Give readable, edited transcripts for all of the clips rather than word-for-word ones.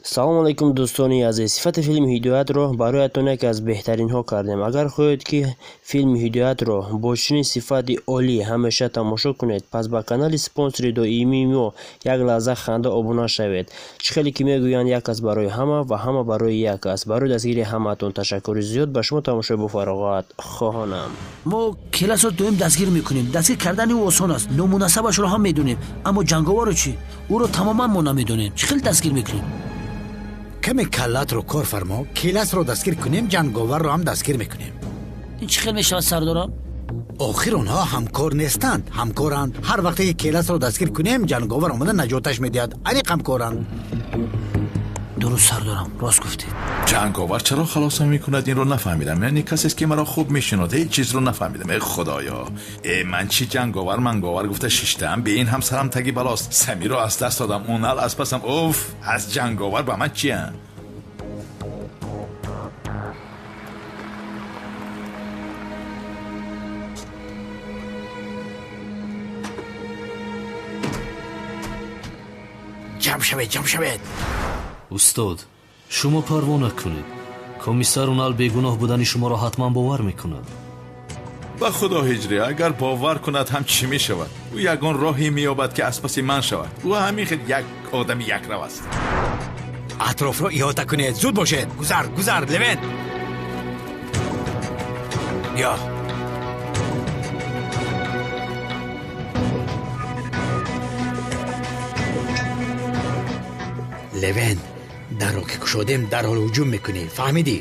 салом алайкум дӯстони азиз. Сифати филми ҳидоятро бароятон яке аз беҳтаринҳо кардем. Агар хоҳед ки филми ҳидоятро бо чунин сифати олӣ ҳамеша тамошо кунед, пас ба канали спонсори доимии мо як лаҳза ханда обуна шавед. Чӣ хеле ки мегӯянд як аст барои ҳама ва ҳама барои як аст. Барои дастгири ҳамаатон ташаккури зиёд. ба шумо тамошои бофароғат хоҳонам. мо классро доим дастгир мекунем. Дастгир кардани ӯ осон аст. номунасабашро ҳам медонем, аммо ҷанговарро чӣ? Ӯро тамоман мо намедонем. чӣ хел дастгир мекунем? каме каллатро кор фармо, классро дастгир кунем, ҷанговарро ҳам дастгир мекунем. ин чӣ хел мешавад сардорам? охир онҳо ҳамкор нестанд, ҳамкоранд. ҳар вақте ки классро дастгир кунем, ҷанговар омада наҷоташ медиҳад. аниқ ҳамкоранд. дуруст сардорам, рост гуфтед. ҷанговар чаро халосам мекунад, инро нафаҳмидам. яъне касест ки маро хуб мешинод, ҳеҷ чизро нафаҳмидам. худоё, ман чӣ ҷанговар манговар гуфта шиштаам. бе ин ҳам сарам таги балост. самиро аз даст додам, онал аз пасам. уф, аз ҷанговар ба ман чиям? ҷамъ шавед. устод, шумо парво накунед. комиссар Унал бегуноҳ будани шуморо ҳатман бовар мекунад. ба худо ҳиҷрӣ, агар бовар кунад ҳам чӣ мешавад? ӯ ягон роҳе меёбад ки аз паси ман шавад. ӯ ҳамин хел як одами якрав аст. атрофро иҳота кунед. зуд бошед. гузар левен. бё. левен, дарро ки кушодем дарҳол ҳуҷум мекунӣ. фаҳмидӣ?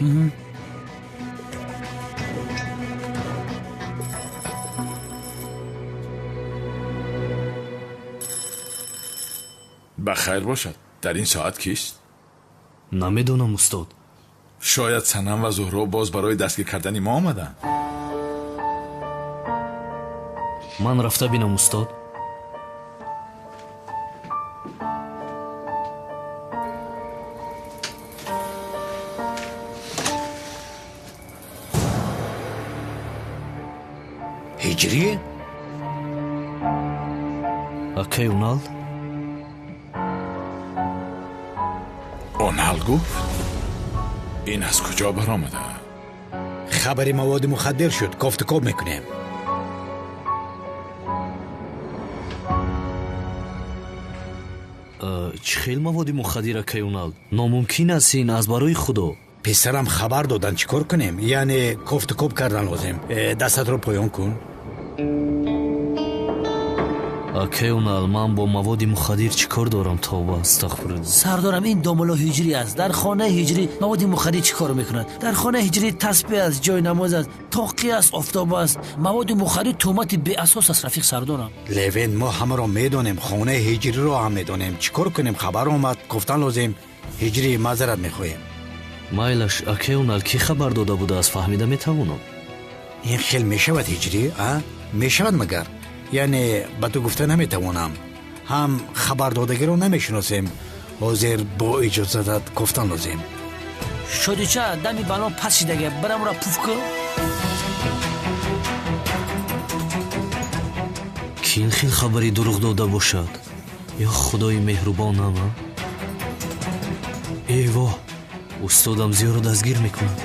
ба хайр бошад. дар ин соат кист? намедонам устод. шояд санам ва зуҳро боз барои дастгир кардани мо омаданд. ман рафта бинам устод. ҳиҷрӣ? акай Унал? онал гуфт? ин аз куҷо баромада? хабари маводи мухаддир шуд. кофтукоб мекунем. чӣ хел маводи мухаддир акай Унал? номумкин аст ин, аз барои худо. писарам хабар додан, чӣ кор кунем? яъне кофтукоб кардан лозим. дастатро поён кун. акай Унал, ман бо маводи мухаддир чӣ кор дорам? тоба, астағфируллоҳ. сардорам, ин домула ҳиҷрӣ аст. дар хонаи ҳиҷрӣ маводи мухаддир чӣ кор мекунад? дар хонаи ҳиҷрӣ тасбеҳ аст, ҷойнамоз аст, тоқӣ аст, офтоб аст. маводи мухаддир тӯҳмати беасос аст, рафиқ сардорам. левен, мо ҳамаро медонем, хонаи ҳиҷриро ҳам медонем. чӣ кор кунем? хабар омад, гуфтан лозим. ҳиҷрӣ, маъзарат мехоҳем. майлаш, акай Унал, ки хабар дода будааст? фаҳмида метавонам. ин хел мешавад ҳиҷрӣ? мешавад магар? яъне ба ту гуфта наметавонам. ҳам хабардодагиро намешиносем. ҳозир бо иҷозатат гуфтан лозим. шодича дами балон пас шидага барамра пуфка. ки ин хел хабари дурӯғ дода бошад? ё худои меҳрубонам. эйвоҳ, устодам зиёро дастгир мекунад.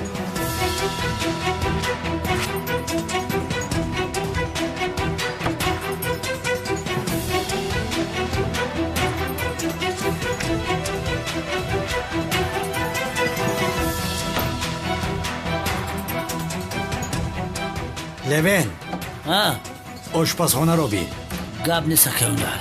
левен, ошпазхонаро бин. гап нест акай Унал.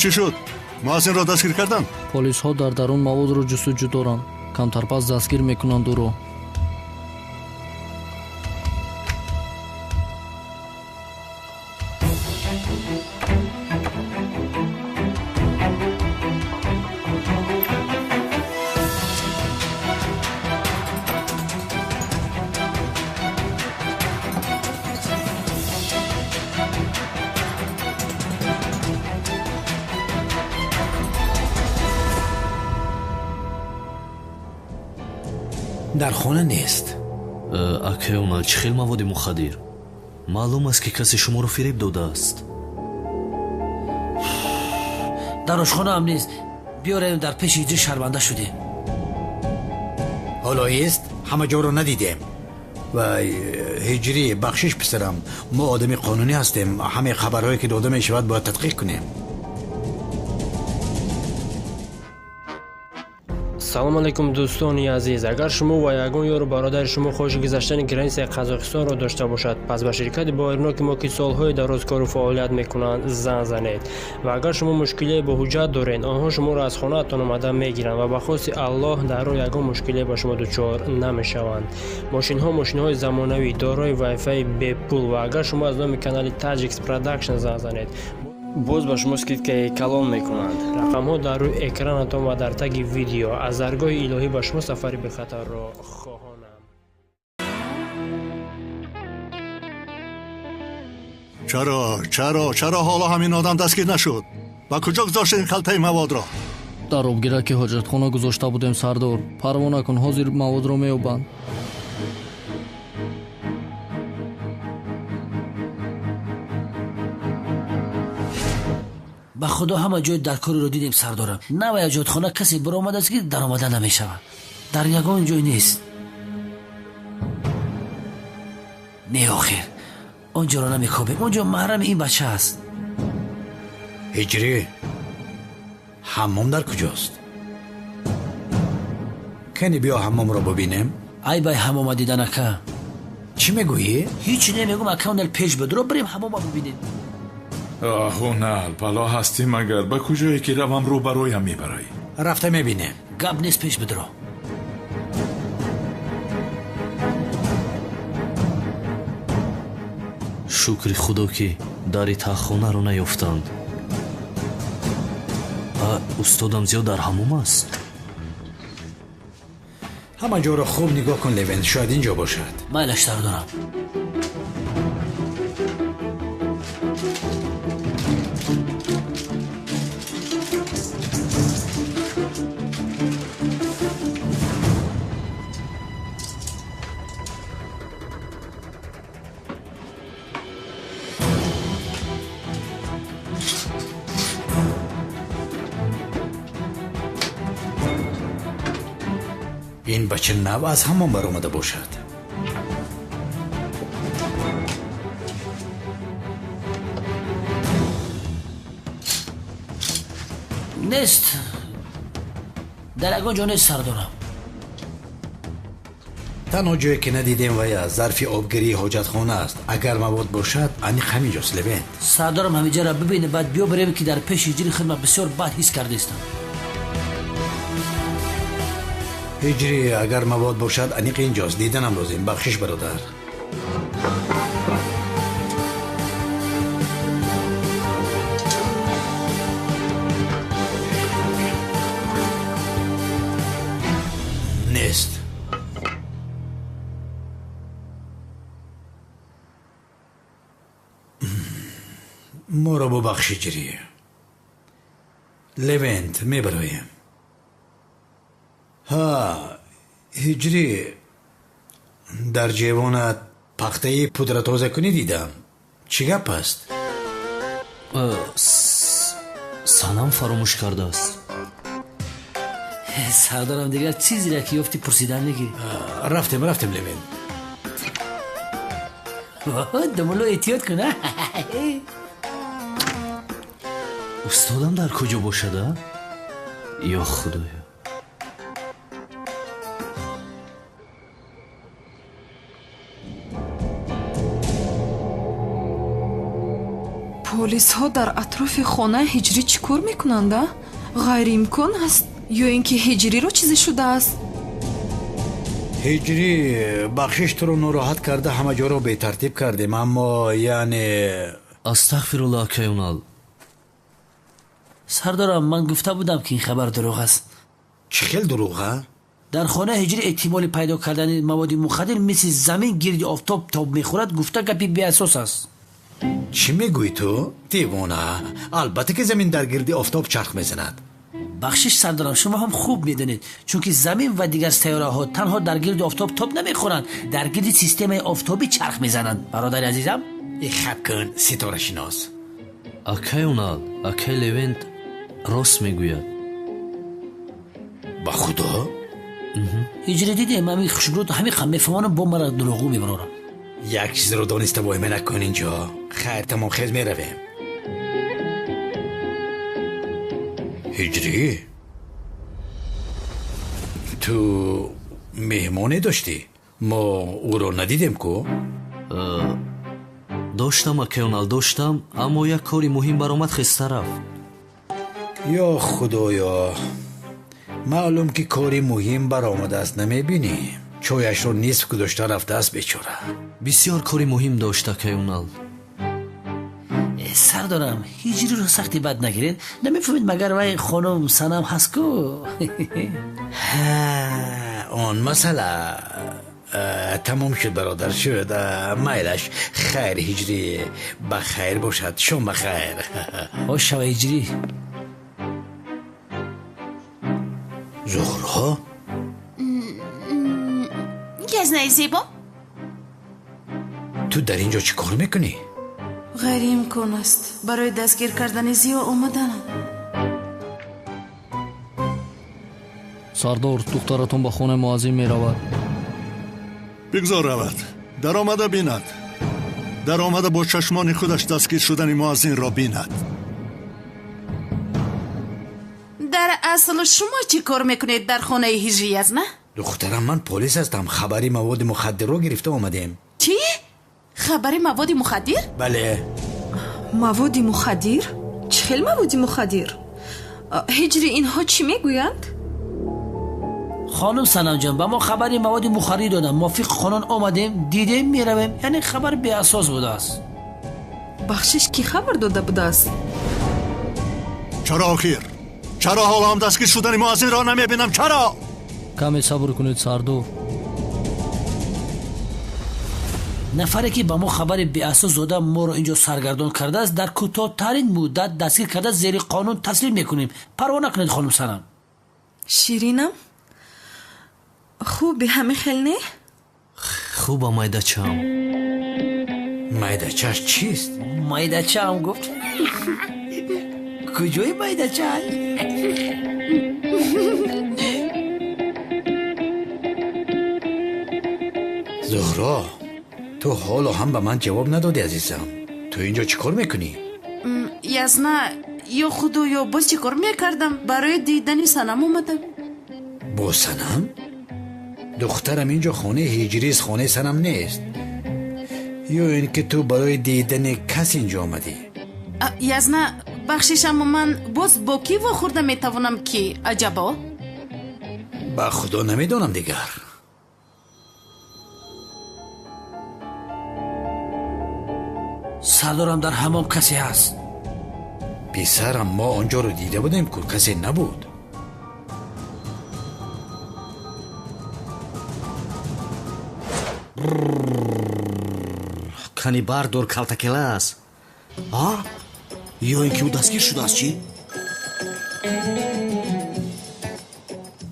чӣ шуд? муаззинро дастгир карданд? полисҳо дар дарун маводро ҷустуҷӯ доранд. камтарпас дастгир мекунанд ӯро. در خانه نیست. акаёнал чӣ хел маводи мухаддир маълум аст ки касе шуморо фиреб додааст. дар ошхона ҳам нест. биёрем дар пеши ҳиҷрӣ шарманда шудем. حالا است همه جا رو ندیدیم و هجری بخشش پسرم ما آدمی قانونی هستیم همه خبرهایی که داده می شود باید تدقیق کنیم. салом алайкум дӯстони азиз, агар шумо ва ягон ёру бародари шумо хоҳиши гузаштани границаи қазоқистонро дошта бошад, пас ба ширкати боириноки мо ки солҳои дароз кору фаъолият мекунанд зан занед. ва агар шумо мушкилие бо ҳуҷҷат доред, онҳо шуморо аз хонаатон омада мегиранд ва ба хости аллоҳ дар роҳ ягон мушкилие ба шумо дучор намешаванд. мошинҳои замонавӣ дорои вайфаи бепул ва агар шумо аз номи канали Tajix Production зан занед, боз ба шумо скидкаи калон мекунанд. рақамҳо дар рӯи экранатон ва дар таги видео. аз даргоҳи илоҳӣ ба шумо сафари бехатарро хоҳонам. چرا حالا همین آدم دستگیر نشد؟ با کجا گذاشتین خلطه مواد را؟ дар обгираки ҳоҷатхона гузошта будем сардор. парвона кун, ҳозир маводро меёбанд. ба худо ҳама ҷои дар кориро дидем сардорам. навай ҳоҷатхона касе баромадаст ки даромада намешавад. дар ягон ҷой нест. не охир онҷоро намекобем. онҷо маҳрами ин бача аст. هجری حمام در کجاست؟ کنی بیا حمام را ببینیم. ай бай ҳамома дидан ака. چی میگویی؟ ҳеҷ намегум акаунел пеш бидро бирем ҳамома бибинем. هونال بالا هستی مگر به کجایی که روم رو برایم میبرایی؟ رفته میبینیم. гап нест пеш бидро. шукри худо ки дари таххонаро наёфтанд. устодам зиёд дар ҳамом аст. همه جا را خوب نگاه کن لوین، شاید اینجا باشد. майлаш сардорам. این بچه نو از حمام برآمده باشد. нест. дар ягон ҷо нест сардорам. تنها جایی که ندیدیم و ظرف آبگیری حاجتخانه است. اگر مواد باشد انیق همینجاست لوین. сардорам ҳамиҷаро бибинем, баъд биё барем ки дар пеши ҳиҷри хидмат бисёр бад ҳис кардаистам. هجری اگر مواد باشد انیق اینجاست. دیدنم لازم. بخشش برادر. نیست. ما را ببخش هجری. لوینت میبرایم. ها هجری در جیوانت پخته پودر تازه کنی دیدم. چی گپ است؟ санам фаромӯш кардааст. сардорам дигар чизере ки ёфти пурсидан мегирӣ. رفتیم لوین. думуло эҳтиёт кун. устодам дар куҷо бошада? ё худоё. полисҳо дар атрофи хонаи ҳиҷрӣ чӣ кор мекунанд? ғайриимкон аст ё ин ки ҳиҷриро чизе шудааст? هجری بخشش تو رو ناراحت کرده، همه جا رو بی‌ترتیب کردیم، اما یعنی астағфируллоҳ акаёнал. сардорам ман гуфта будам ки ин хабар дурӯғ аст. چی خیل دروغه؟ дар хонаи ҳиҷрӣ эҳтимоли пайдо кардани маводи мухаддир мисли замин гирди офтоб тоб мехӯрад гуфта гапи беасос аст. چی میگوی تو؟ دیوانه. البته که زمین در گردی آفتاب چرخ میزند. بخشش سردارم شما هم خوب میدونید چون که زمین و دیگر سیاره ها تنها در گرد آفتاب تاب نمیخورند در گرد سیستم آفتابی چرخ میزنند. برادر عزیزم خب کن ستاره شناس. акай унал акай левент рост мегӯяд. با خدا هجری دیدیم همین خشبرو همین خمه فهمانم با مرا دروغو میبرارم. یک چیز رو دانسته باید من نکن اینجا. خیر تمام خیز میرویم. هجری تو مهمانی داشتی؟ ما او رو ندیدیم کو؟ доштам акай унал доштам аммо як кори муҳим баромад хеста рафт. یا خدایا معلوم که کاری مهم برآمده است نمیبینی چویش رو نصف گذاشته رفته است بیچاره. бисёр кори муҳим дошт акай унал. سردارم هجری رو سختی بد نگیرید نمیفهمید مگر وای خانم سنم هست کو. آن مسئله تمام شد برادر شد. میلش خیر هجری بخیر باشد. شما بخیر. خوش شو هجری. زهرا گزنه زیبا تو در اینجا چی کار میکنی؟ غیر امکان است برای دستگیر کردن زیو آمدنم. сардор духтаратон ба хонаи муаззин меравад. بگذار رود. در آمده بیند. در آمده با چشمان خودش دستگیر شدن مؤذن را بیند. در اصل شما چی کار میکنید در خانه هجری است نه؟ دخترم من پلیس هستم. خبری مواد مخدر رو گرفته آمدیم. چی؟ خبری مواد مخدر؟ بله. مواد مخدر؟ چه خیلی مواد مخدر؟ هجری اینها چی میگویند؟ خانم سنم جان با ما خبری مواد مخدر دادن موافق خانان آمدیم دیدیم میرویم یعنی خبر بی اساس بوده است. بخشش کی خبر داده بوده است؟ چرا آخر؟ چرا حالا هم دستگیر شدن مؤذن را نمیبینم؟ چرا؟ каме сабр кунед сардор. نفری که با ما خبر بی اساس داده ما رو اینجا سرگردان کرده است در کوتاه‌ترین مدت دستگیر کرده زیر قانون تسلیم میکنیم. پروا نکنید خانم سنم. شیرینم خوبی همه خیلی نه؟ خوبم майдачаам. майдачаш چیست؟ майдача هم گفت. کجای майдача؟ زهرا تو حالا هم به من جواب ندادی عزیزم. تو اینجا چی کار میکنی؟ یزنا یا خدا یا باز چی کار میکردم برای دیدن سنم اومدم. با سنم؟ دخترم اینجا خانه هجری است خانه سنم نیست. یا این که تو برای دیدن کس اینجا آمدی؟ یزنا بخششم من باز با کی واخورده میتوانم که عجبا؟ با خدا نمیدونم دیگر. سردارم در حمام کسی هست. پسرم ما آنجا رو دیده بودیم که کسی نبود. کانی бардор калтакелас. ё ин ки ӯ дастгир шудааст чӣ?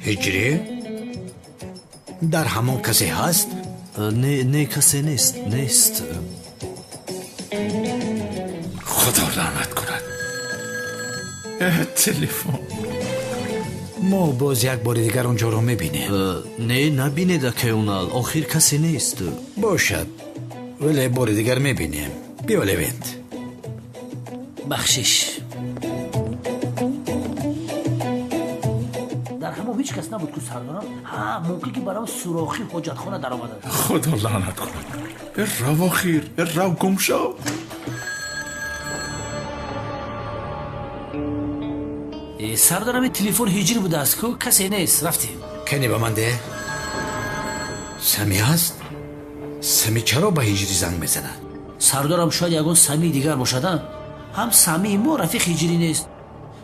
هجری در همون کسی هست؟ не касе нест. خدا رحمت کند. تلفن. ما باز یک بار دیگر اونجا رو میبینیم. не набинед акай унал охир касе нест. باشد ولی بار دیگر میبینیم. بیا لوینت. بخشش در همون هیچ کس نبود که سردارم ممکن که برام سوراخی حجت خانه در آمده. خدا لعنت کند. رو آخیر رو گم شو. سردارم این تلفن هجری بوده است که کسی نیست. رفتیم. کنی به من ده. سمی هست؟ سمی چرا به هجری زنگ میزند؟ سردارم شاید یگون سمی دیگر باشد. هم سمی ما رفیق هجری نیست.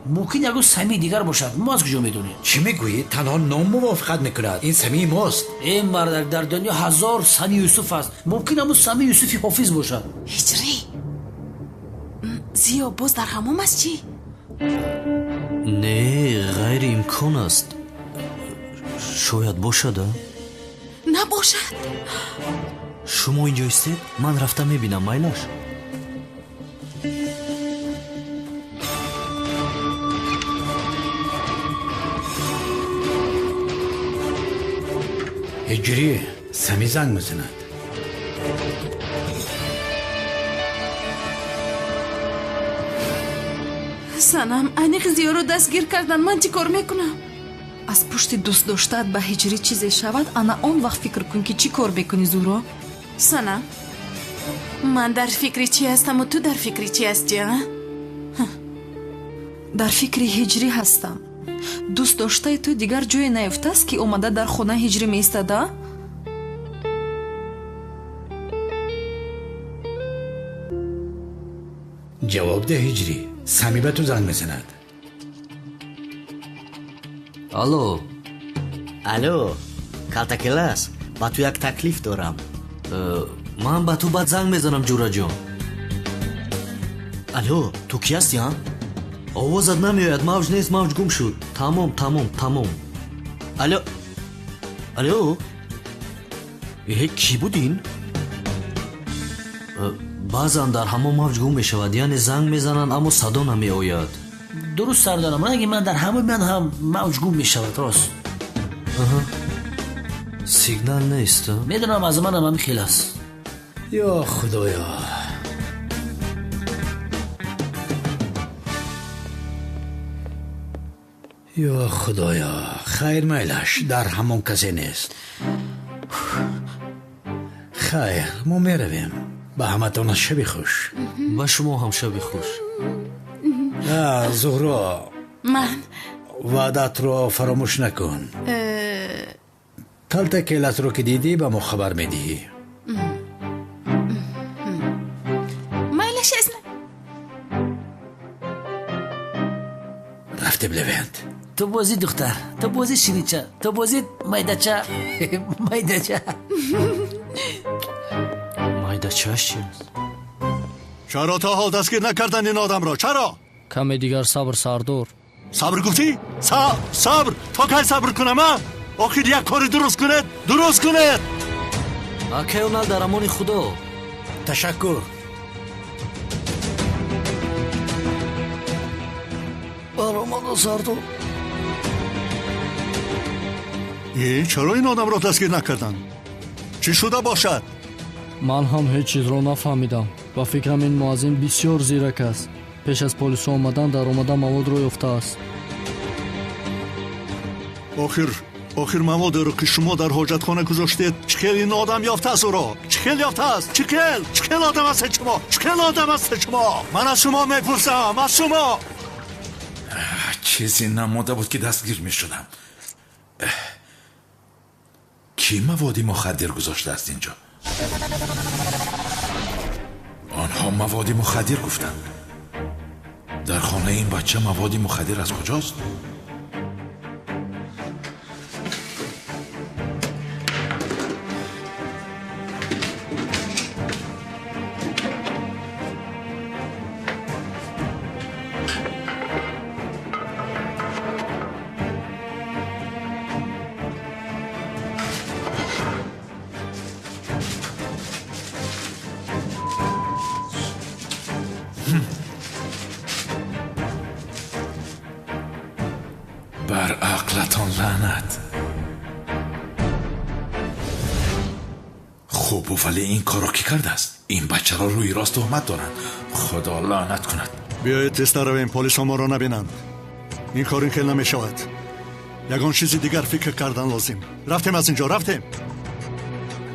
ممکن یگون سمی دیگر باشد. ما از کجا میدونیم؟ چی میگویی؟ تنها نام موافقت میکند. این سمی ماست. این مرد در دنیا هزار سمی یوسف است. ممکن همون سمی یوسفی حافظ باشد. هجری زیو باز در حمام است چی؟ не ғайриимкон аст. шояд бошада? набошад. шумо инҷо истед, ман рафта мебинам. майлаш ҳиҷрӣ самӣ занг мезанад. санам айниқи зиёро дастгир кардан. ман чӣ кор мекунам? аз пушти дӯст доштаат ба ҳиҷрӣ чизе шавад, ана он вақт фикр кун ки чӣ кор мекунӣ. зӯро санам, ман дар фикри чӣ ҳастаму ту дар фикри чӣ ҳастӣ? дар фикри ҳиҷрӣ ҳастам. дӯст доштаи ту дигар ҷое наёфтааст ки омада дар хона ҳиҷрӣ меистада? ҷавоб деҳ ҳиҷрӣ. самӣ ба ту занг мезанад. алло. алло, калтакелас, ба ту як таклиф дорам. ман ба ту баъд занг мезанам ҷураҷон. алло, ту ки ҳастӣ? овозат намеояд. мавҷ нест, мавҷ гум шуд. тамом. алло, алло, кӣ будин? баъзан дар ҳамон мавҷ гум мешавад, яъне занг мезананд аммо садо намеояд. дуруст сардорам, раги ман дар ҳамаи ман ҳам мавҷ гум мешавад. рост сигнал нест. медонам, аз манам ҳамин хел аст. ё худоё. ё худоё. хайр, майлаш, дар ҳамон касе нест. хайр, мо меравем. ба ҳаматона шаби хуш. ба шумо ҳам шаби хуш. зуҳро, ман ваъдатро фаромӯш накун. калтакеласро ки дидӣ ба мо хабар медиҳӣ. майлаш аст. рафте билеванд. ту бозӣ духтар, ту бозӣ шинича, ту бозӣ майдача. майдача майдачааш чи аст? чаро то ҳол дастгир накардан ин одамро? чаро? каме дигар сабр сардор. сабр гуфтӣ? сабр? то кай сабр кунам? охир як кори дуруст кунед. акаёнал дар амони худо. ташаккур. баромада сардор. чаро ин одамро дастгир накардан? чӣ шуда бошад? ман ҳам ҳеҷ чизро нафаҳмидам. ба фикрам ин муаззин бисёр зирак аст. пеш аз полисо омадан дар омада маводро ёфтааст. охир маводеро ки шумо дар ҳоҷатхона гузоштед, чӣ хел ин одам ёфтааст ӯро? чӣ хел ёфтааст? чӣ хел одам ҳастед шумо? чӣ хел одам ҳастед шумо? ман аз шумо мепурсам, аз шумо. чизе намода буд ки дастгир мешудам. ки маводи мухаддир гузоштааст инҷо? онҳо маводи мухаддир гуфтанд. дар хонаи ин бача маводи мухаддир аз куҷост? بر عقلتان لعنت. خوب ولی این کارو کی کرده است؟ این بچه را روی راست تهمت دارند. خدا لعنت کند. بیایید تست رویم، پلیس ما را نبینند. این کار این خیلی نمیشود. یگان چیزی دیگر فکر کردن لازم. رفتیم از اینجا، رفتیم.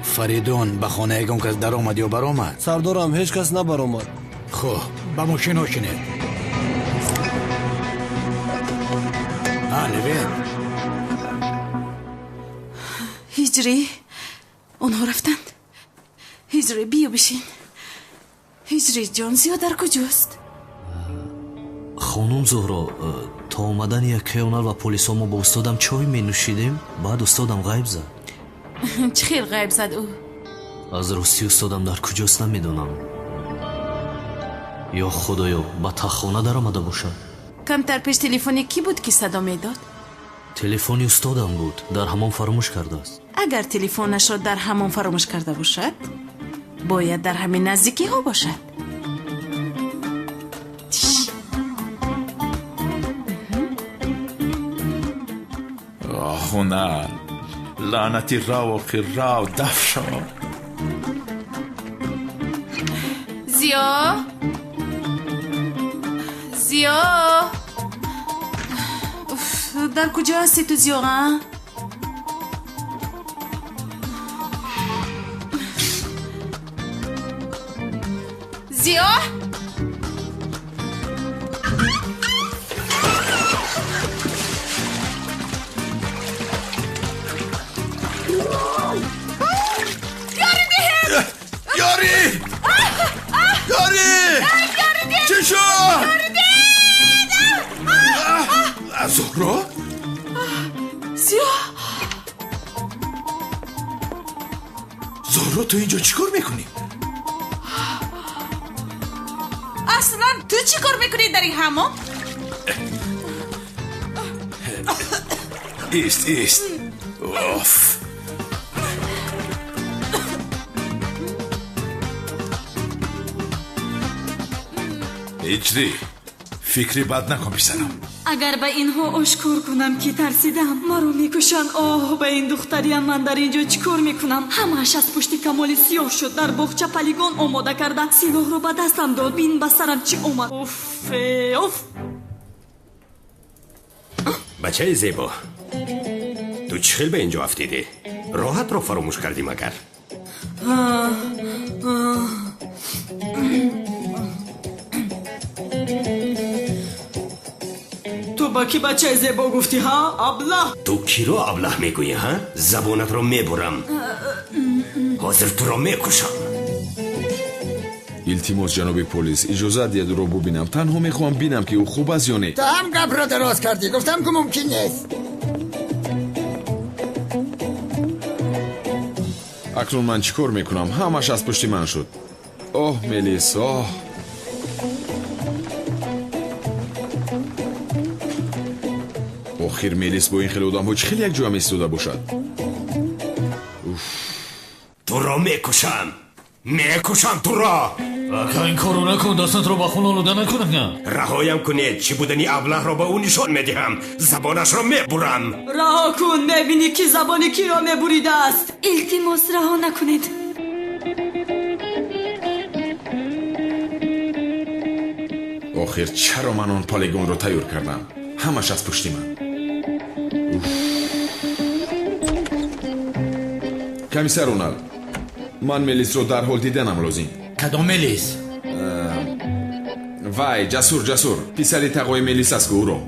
فریدون به خانه یگان کس در آمد یا بر آمد؟ سردارم هیچ کس نبر آمد. خب به ماشین هاشینه. نوید هجری اونها رفتند. هجری بیا بشین. هجری جان زیادر کجاست؟ خانم زهرا تا اومدن یکیونال و پلیس ما با استادم چای می نوشیدیم. بعد استادم غیب زد. چه خیلی غیب زد او؟ از راستی استادم در کجاست نمیدونم. یا خدایا با تخانه در آمده باشد. کمتر پیش تلفنی کی بود که صدا میداد؟ телефони устодам буд дар ҳамон фаромӯш кардааст. اگر تلفنش را در همان فراموش کرده باشد باید در همین نزدیکی ها باشد. هنر لعنتی راو قراو دفشا زیا زیا در کجا هستی تو زیا؟ زیا یاری چی شد؟ زهرا؟ زیا زهرا تو اینجا چی کار میکنی؟ اصلا تو چی کار میکنی در این حمام؟ ایست اوف هجری فکری بد نکن پسرم. اگر به اینها آشکار کنم که ترسیدم مرا میکشن. آه به این دختریم من در اینجا چیکار میکنم؟ همه‌اش از پشت کمال سیاه شد. در باغچه پلیگان آماده کرده سلاح رو به دستم داد. بین به سرم چی اومد. اوف بچه زیبا تو چه خیل به اینجا افتیدی؟ راحت رو فراموش کردی مگر؟ تو با کی بچه زیبا گفتی ها؟ ابله تو کی رو ابله میگویی ها؟ زبانت رو میبرم. حاضر تو رو میکشم. التماس جناب پلیس اجازه دید رو ببینم. تنها میخوام ببینم که او خوب است یا نه. تو هم گپ را دراز کردی. گفتم که ممکن نیست. اکنون من چیکار میکنم؟ همش از پشت من شد. اوه ملیس اوه. آخر ملیس با این خیلی آدم ها چه خیلی یک جا هم ایستاده باشد. تو را میکشم تو را. اگه این کارو نکن دستت رو با خون آلوده نکنم. رهایم کنید. چی بودنی ابله را به او نشان میدهم. زبانش را میبرم. رها کن ببینی که زبانی کی را میبریده است. التماس رها نکنید. آخر چرا من آن پالیگون رو تیار کردم؟ همش از پشت من. کمیسر رونالد من ملیس رو در حال دیدنم لازم. کدام ملیس؟ وای جسور پسری تقوی ملیس است که او رو.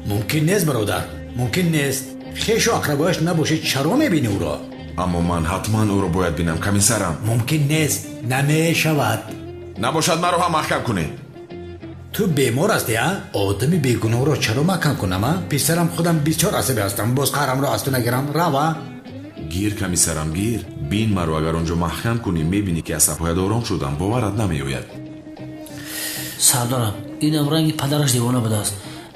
ممکن نیست برادر. ممکن نیست. خیش و اقربایش نباشه چرا میبینی او را؟ اما من حتما او رو باید بینم کمیسرم. ممکن نیست. نمیشود. نباشد مرا هم محکم کنی. تو بیمار هستی ها؟ آدمی بیگناه رو چرا محکم کنم ها؟ پسرم خودم بسیار عصبی هستم. باز قهرم را از تو نگیرم. روا گیر کمیسرم گیر. بین مرا اگر اونجا محکم کنی میبینی که عصبانیت آرام شدم. باورت نمیآید. سردارم اینم رنگ پدرش دیوانه بوده است.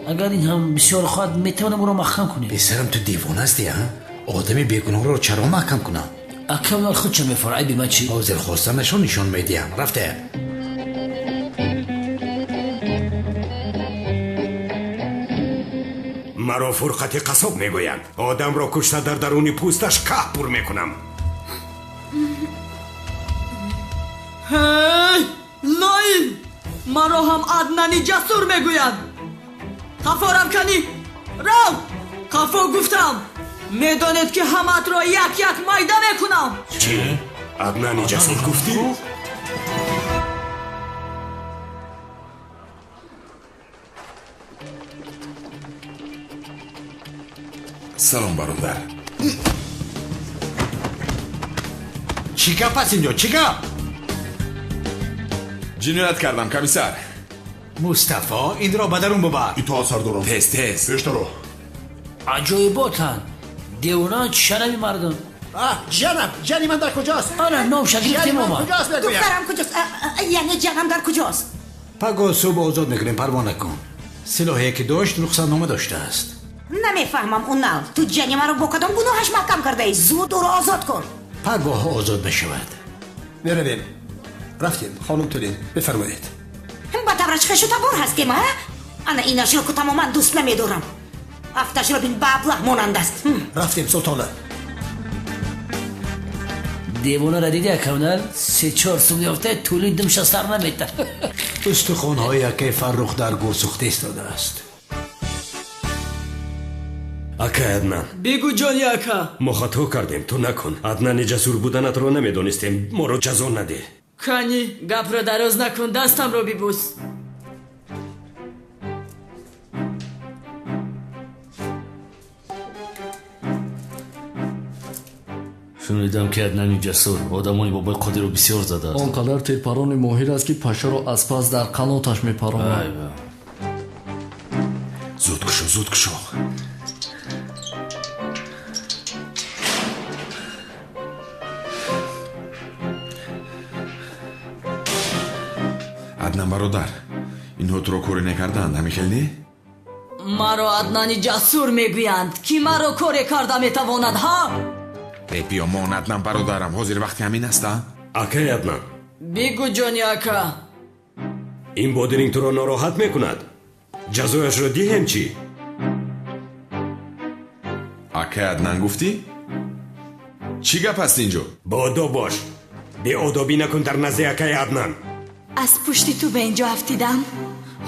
اگر این هم بسیار خواهد میتونم او را محکم کنی. پسرم تو دیوانه هستی ها؟ آدمی بیگناه رو چرا محکم کنم؟ اکمال خود چه میفرعی بی من چی؟ حاضر خواستمش رو نشان میدیم. رفته مرا فرقت قصاب میگویند. آدم را کشته در درون پوستش که پر میکنم. هی لایل مرا هم عدنانی جسور میگویند. خفارم کنی رو خفا گفتم. میدانید که همت را یک میده میکنم. چی؟ عدنانی جسور گفتی؟ سلام برادر. چی گپ است اینجا؟ چی گپ؟ جنایت کردم کمیسر. مصطفی این را به درون ببر. ایتا سردارم. تز پیش درو. عجایباتن دیوانه چشنمی مردم. جنی من در کجاست؟ آره نوشگی من کجاست بگویم؟ دخترم کجاست؟ یعنی جنم در کجاست؟ پگاه صبح آزاد میکنیم. پروانه کن. سلاحی که داشت رخصتنامه داشته است. نمیفهمم اونال تو جنی ما رو با کدام گناهش محکم کرده ای؟ زود او رو آزاد کن. پگاه آزاد بشود. برویم. رفتیم خانم تولین بفرمایید. با تبرچخشو تبور هست که ما؟ انا ایناش رو که تماما دوست نمیدارم. افتش رو بین بابله مانند است. رفتیم سلطانه. دیوانه را دیدی اکونال 3-4 سال یافته طولی دمش سر نمیده. استخوان‌هایی که فرخ در گور سوخته ایستاده است. اکا عدنان بگو جانی اکا. ما خطا کردیم تو نکن. عدنان جسور بودنت رو نمیدونستیم. ما رو جزا نده. کنی گپ را دراز نکن دستم رو ببوس. شنیدم که عدنان جسور آدمانی بابای قادر رو بسیار زده است. آنقدر تیرپران ماهر است که پشه را از پس در قناتش میپراند. زود کشو عدنان برادر اینها تو رو کوری نکردند همیخیلی؟ مرا عدنانی جسور میگویند کی مرا کوری کرده میتواند ها؟ بیا من عدنان برادرم حاضر وقتی همین هستم؟ اکا عدنان بگو جانی اکا. این بادرینگ تو رو ناراحت میکند. جزایش رو دیهم چی؟ اکا عدنان گفتی؟ چی گپ هست اینجا؟ با آداب باش. بی آدابی نکن در نزد اکا عدنان. از پشتی تو به اینجا افتیدم.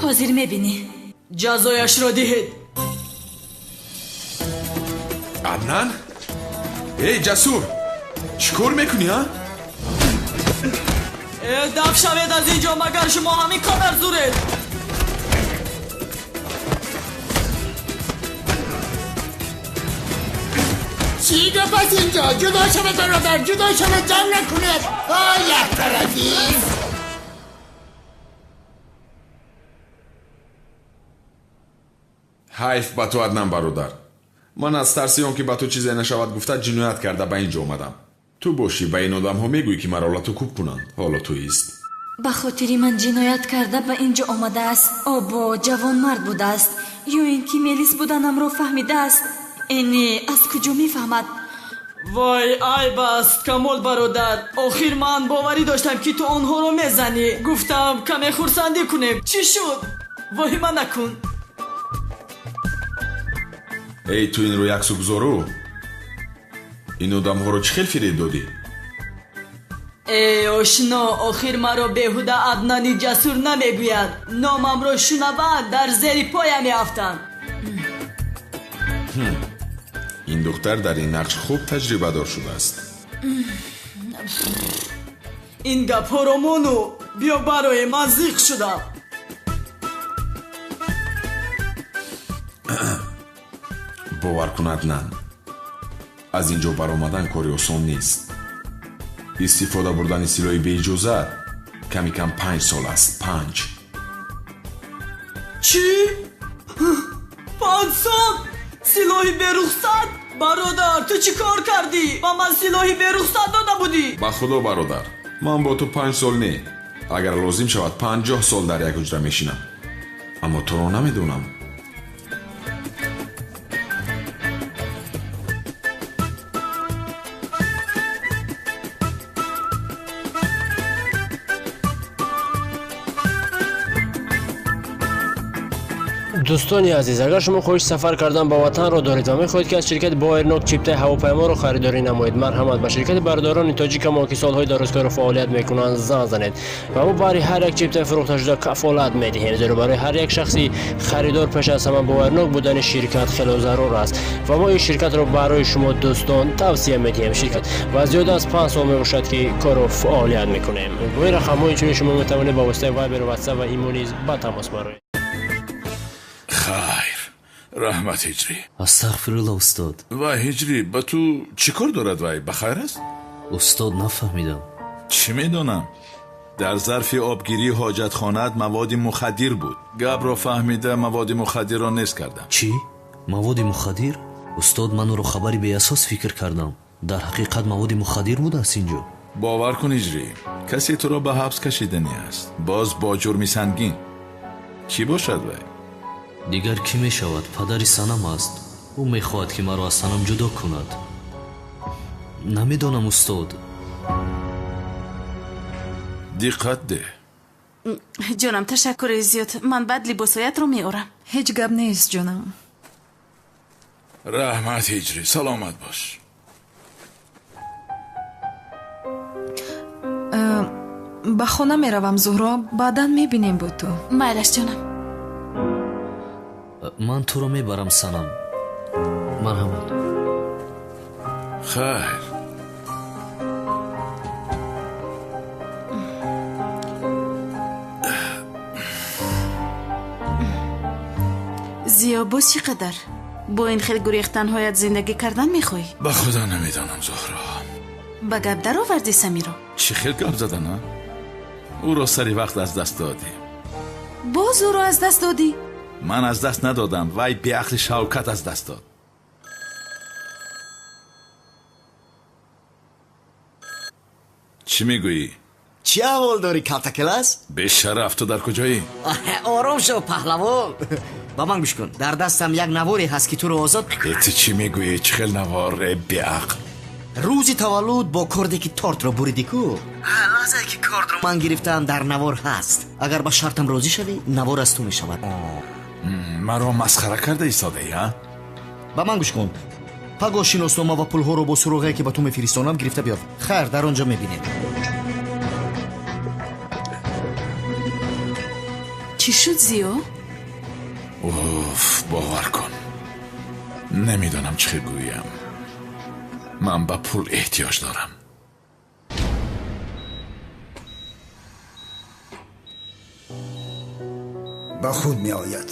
حاضر میبینی جزایش را دهید. عدنان؟ ای جسور چیکار میکنی ها؟ دف شوید از اینجا مگر شما همین قدر زورید. چی گپ است اینجا؟ جدا شود برادر جدا شود جمع نکنید. آه عزیز. حیف با تو عدنان برادر. من از ترسیم که با تو چیزی نشود گفته جنایت کرده به اینجا اومدم. تو باشی به این آدم ها میگویی که مرا تو کوب کنند. حالا تو ایست. به خاطری من جنایت کرده به اینجا آمده است. آبا جوان مرد بوده است یا اینکه میلیس بودنم رو فهمیده است. اینی از کجا میفهمد؟ وای ای بس کمال برادر. آخر من باوری داشتم که تو آنها رو میزنی. گفتم کمی خورسندی کنیم. چی شد؟ وای من نکن. ای تو این رو یک سو گذارو. این آدم ها رو چه خیل فریب دادی؟ ای آشنا آخر مرا بهوده عدنانی جسور نمیگوید. نامم را شنود در زیر پایم میافتند. این دختر در این نقش خوب تجربه دار شده است. این گپ ها رو مونو بیا برای من زیق شدم. باور کن عدنان از اینجا برآمدن کاری آسان نیست. استفاده بردن سلاح بی اجازت کمی کم 5 سال است. 5. چی؟ 5 سال؟ سلاحی به رخصت؟ برادر تو چی کار کردی؟ با من سلاحی به رخصت داده بودی؟ با خدا برادر من با تو 5 سال نه اگر لازم شود 50 سال در یک حجره میشینم. اما تو رو نمیدونم. دوستانی عزیز اگر شما خوش سفر کردن با وطن را دارید و میخواهید که از شرکت بایرنوک چیپتای هواپیما را خریداری نمایید مرحمت به شرکت برادران تاجیک ما که سالهای درازکار فعالیت میکنند زنگ زنید و ما برای هر یک چیپتای فروخته شده کفالت میدهیم زیرا برای هر یک شخصی خریدار پیش از همه بایرنوک بودن شرکت خیلی ضرور است و ما این شرکت را برای شما دوستان توصیه میدهیم. شرکت و زیاد از 5 سال میباشد که کار فعالیت میکنیم. گوی رقم‌های چون شما میتوانید با واسطه وایبر و واتساپ و ایمو نیز با تماس برید. خیر رحمت هجری. استغفرالله استاد. و هجری با تو چی کار دارد وای بخیر است؟ استاد نفهمیدم. چی میدونم؟ در ظرف آبگیری حاجت خانت مواد مخدر بود. گپ را فهمیده مواد مخدر را نیست کردم. چی؟ مواد مخدر؟ استاد من رو خبری به اساس فکر کردم. در حقیقت مواد مخدر بود است اینجا. باور کن هجری کسی تو را به حبس کشیدنی است باز با جرمی سنگین. چی باشد وای؟ дигар кӣ мешавад? Падари Санам аст. ӯ мехоҳад ки маро аз Санам ҷудо кунад. намедонам устод. диққат деҳ. ҷонам, ташаккури зиёд. ман баъд либосоятро меорам. ҳеҷ гап нест ҷонам. раҳмат ҳиҷрӣ, саломат бош. ба хона меравам зуҳро, баъдан мебинем бо ту. майлаш ҷонам. ман туро мебарам Санам. марҳамат. хайр. зиё, боз чӣ қадар бо ин хел гурехтанҳоят зиндагӣ кардан мехоҳӣ? ба худо намедонам зуҳро. ба гап даровардӣ Самиро? чӣ хел гап задана? ӯро сари вақт аз даст додӣ. боз ӯро аз даст додӣ? ман аз даст надодам, вай беақли Шавкат аз даст дод. чӣ мегӯӣ? чӣ аҳвол дорӣ Калтакелас? бешараф, ту дар куҷоӣ? ором шав паҳлавон. ба ман гӯш кун. дар дастам як наворе ҳаст ки туро озод. ту чӣ мегӯӣ? чӣ хел наворе беақл? рӯзи таваллуд бо кордеки тортро буридику? лаҳзае ки кордро ман гирифтаам дар навор ҳаст. агар ба шартам розӣ шавӣ, навор аз ту мешавад. маро масхара карда истодаӣ? ба ман гӯш кун. пагоҳ шиноснома ва пулҳоро бо суроғе ки ба ту мефиристонам гирифта биёр. хайр, дар он ҷо мебинем. чӣ шуд зиё? уф, бовар кун. намедонам чӣ хел гӯям. ман ба пул эҳтиёҷ дорам. ба худ меояд.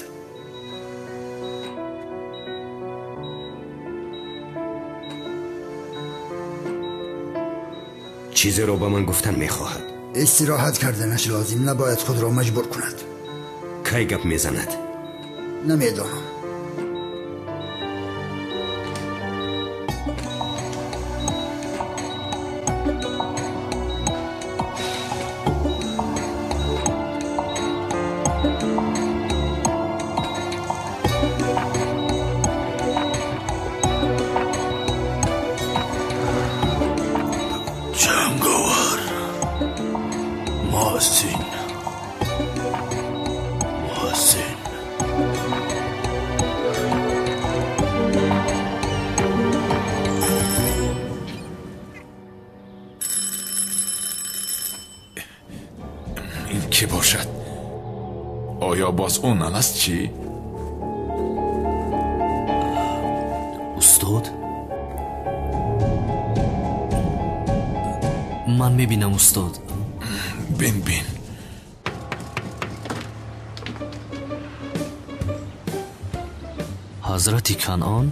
чизеро ба ман гуфтан мехоҳад. истироҳат карданаш лозим набояд худро маҷбур кунад. кай гап мезанад? намедонам. ҷанговар муҳсин. ин ки бошад? оё боз он аст? чӣ? устод? ман мебинам устод. бин. ҳазрати Канъон?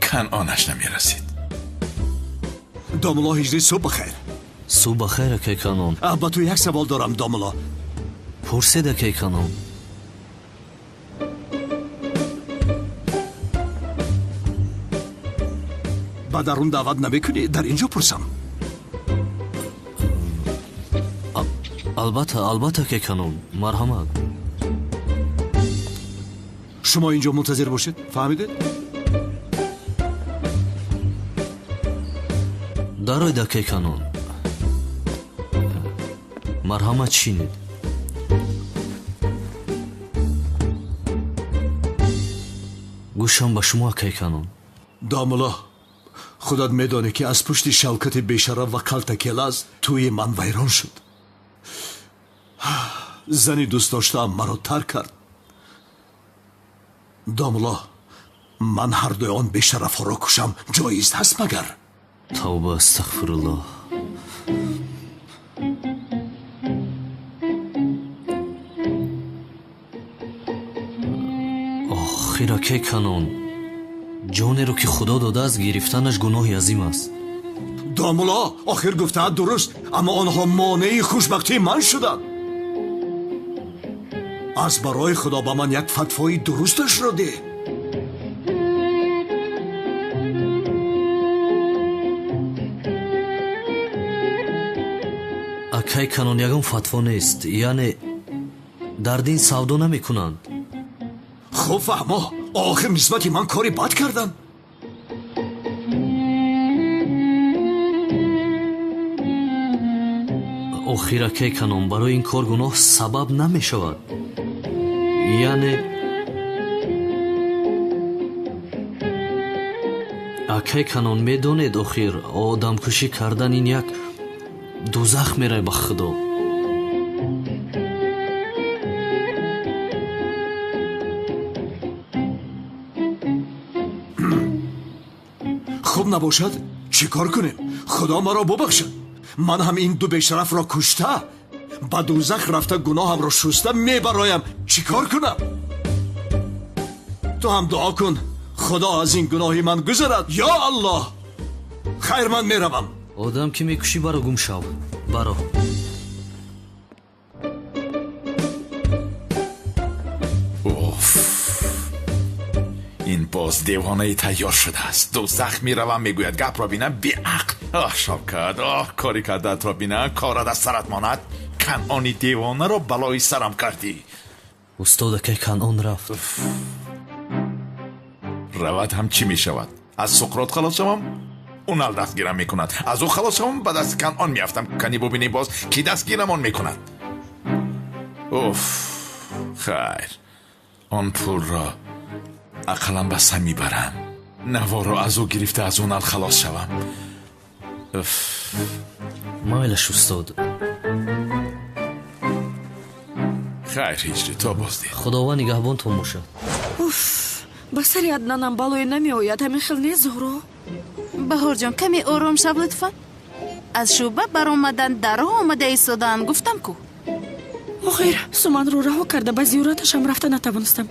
канъонаш намерасид. домуло ҳиҷрӣ, субҳ бахайр. субҳ бахайр акай Канъон. ба ту як савол дорам домуло. пурсед акай Канъон. ба дарун даъват намекунӣ? дар ин ҷо пурсам. албатта акай Канъон. марҳамат. шумо ин ҷо мунтазир бошед, фаҳмидед? дароед акай Канъон. марҳамат шинед. гӯшам ба шумо акай Канъон. домуло, худат медонӣ ки аз пушти Шавкати бешараф ва Калтакелас тӯи ман вайрон шуд. зани дӯстдоштаам маро тарк кард. домуло, ман ҳардуи он бешарафҳоро кушам ҷоиз ҳаст магар? тавба, астағфируллоҳ. охир акай Канъон, ҷонеро ки худо додааст гирифтанаш гуноҳи азим аст. домуло, охир гуфтаат дуруст, аммо онҳо монеи хушбахтии ман шуданд. аз барои худо ба ман як фатвои дурусташро деҳ. акай Канъон, ягон фатво нест. яъне дар дин савдо намекунанд. خوب فهما آخر نسبتی من کاری بد کردم. охира ке канон барои ин кор гуноҳ сабаб намешавад. яъне аке канон медонед охир одамкушӣ кардан ин як дузах мерай ба худо. خوب نباشد چی کار کنیم؟ خدا مرا ببخشد. من هم این دو بشرف را کشته با دوزخ رفته گناهم را شسته میبرایم. چی کار کنم؟ تو هم دعا کن خدا از این گناهی من گذرد. یا الله. خیر من میروم. одам ки мекушӣ баро гум шав. баро. ин боз девонаи тайёр шудааст. дузах меравам мегӯяд гапро бинам беақл. шавкат кори кардаатро бинам корад аз сарат монад. канони девонаро балои сарам кардӣ. устодаке канон рафт. равад ҳам чӣ мешавад? аз суқрот халос шавам он ал дастгирам мекунад. аз ӯ халос шавам ба дасти канон меафтам. кани бубинӣ боз ки дастгирамон мекунад. хайр он пулро ақалам ба сам мибарам. наворо аз ӯ гирифта аз он ал халос шавам. майлаш устод. хайр ҳиҷрӣ то боздид. худованд нигаҳбонтон бошад. ба сари аднанам балое намеояд. ҳамин хел не зуҳро. баҳорҷон каме ором шав лутфан. аз шӯъба баромадан дарҳо омада истодаанд. гуфтам ку охир суманро раҳо карда ба зиёраташам рафта натавонистам.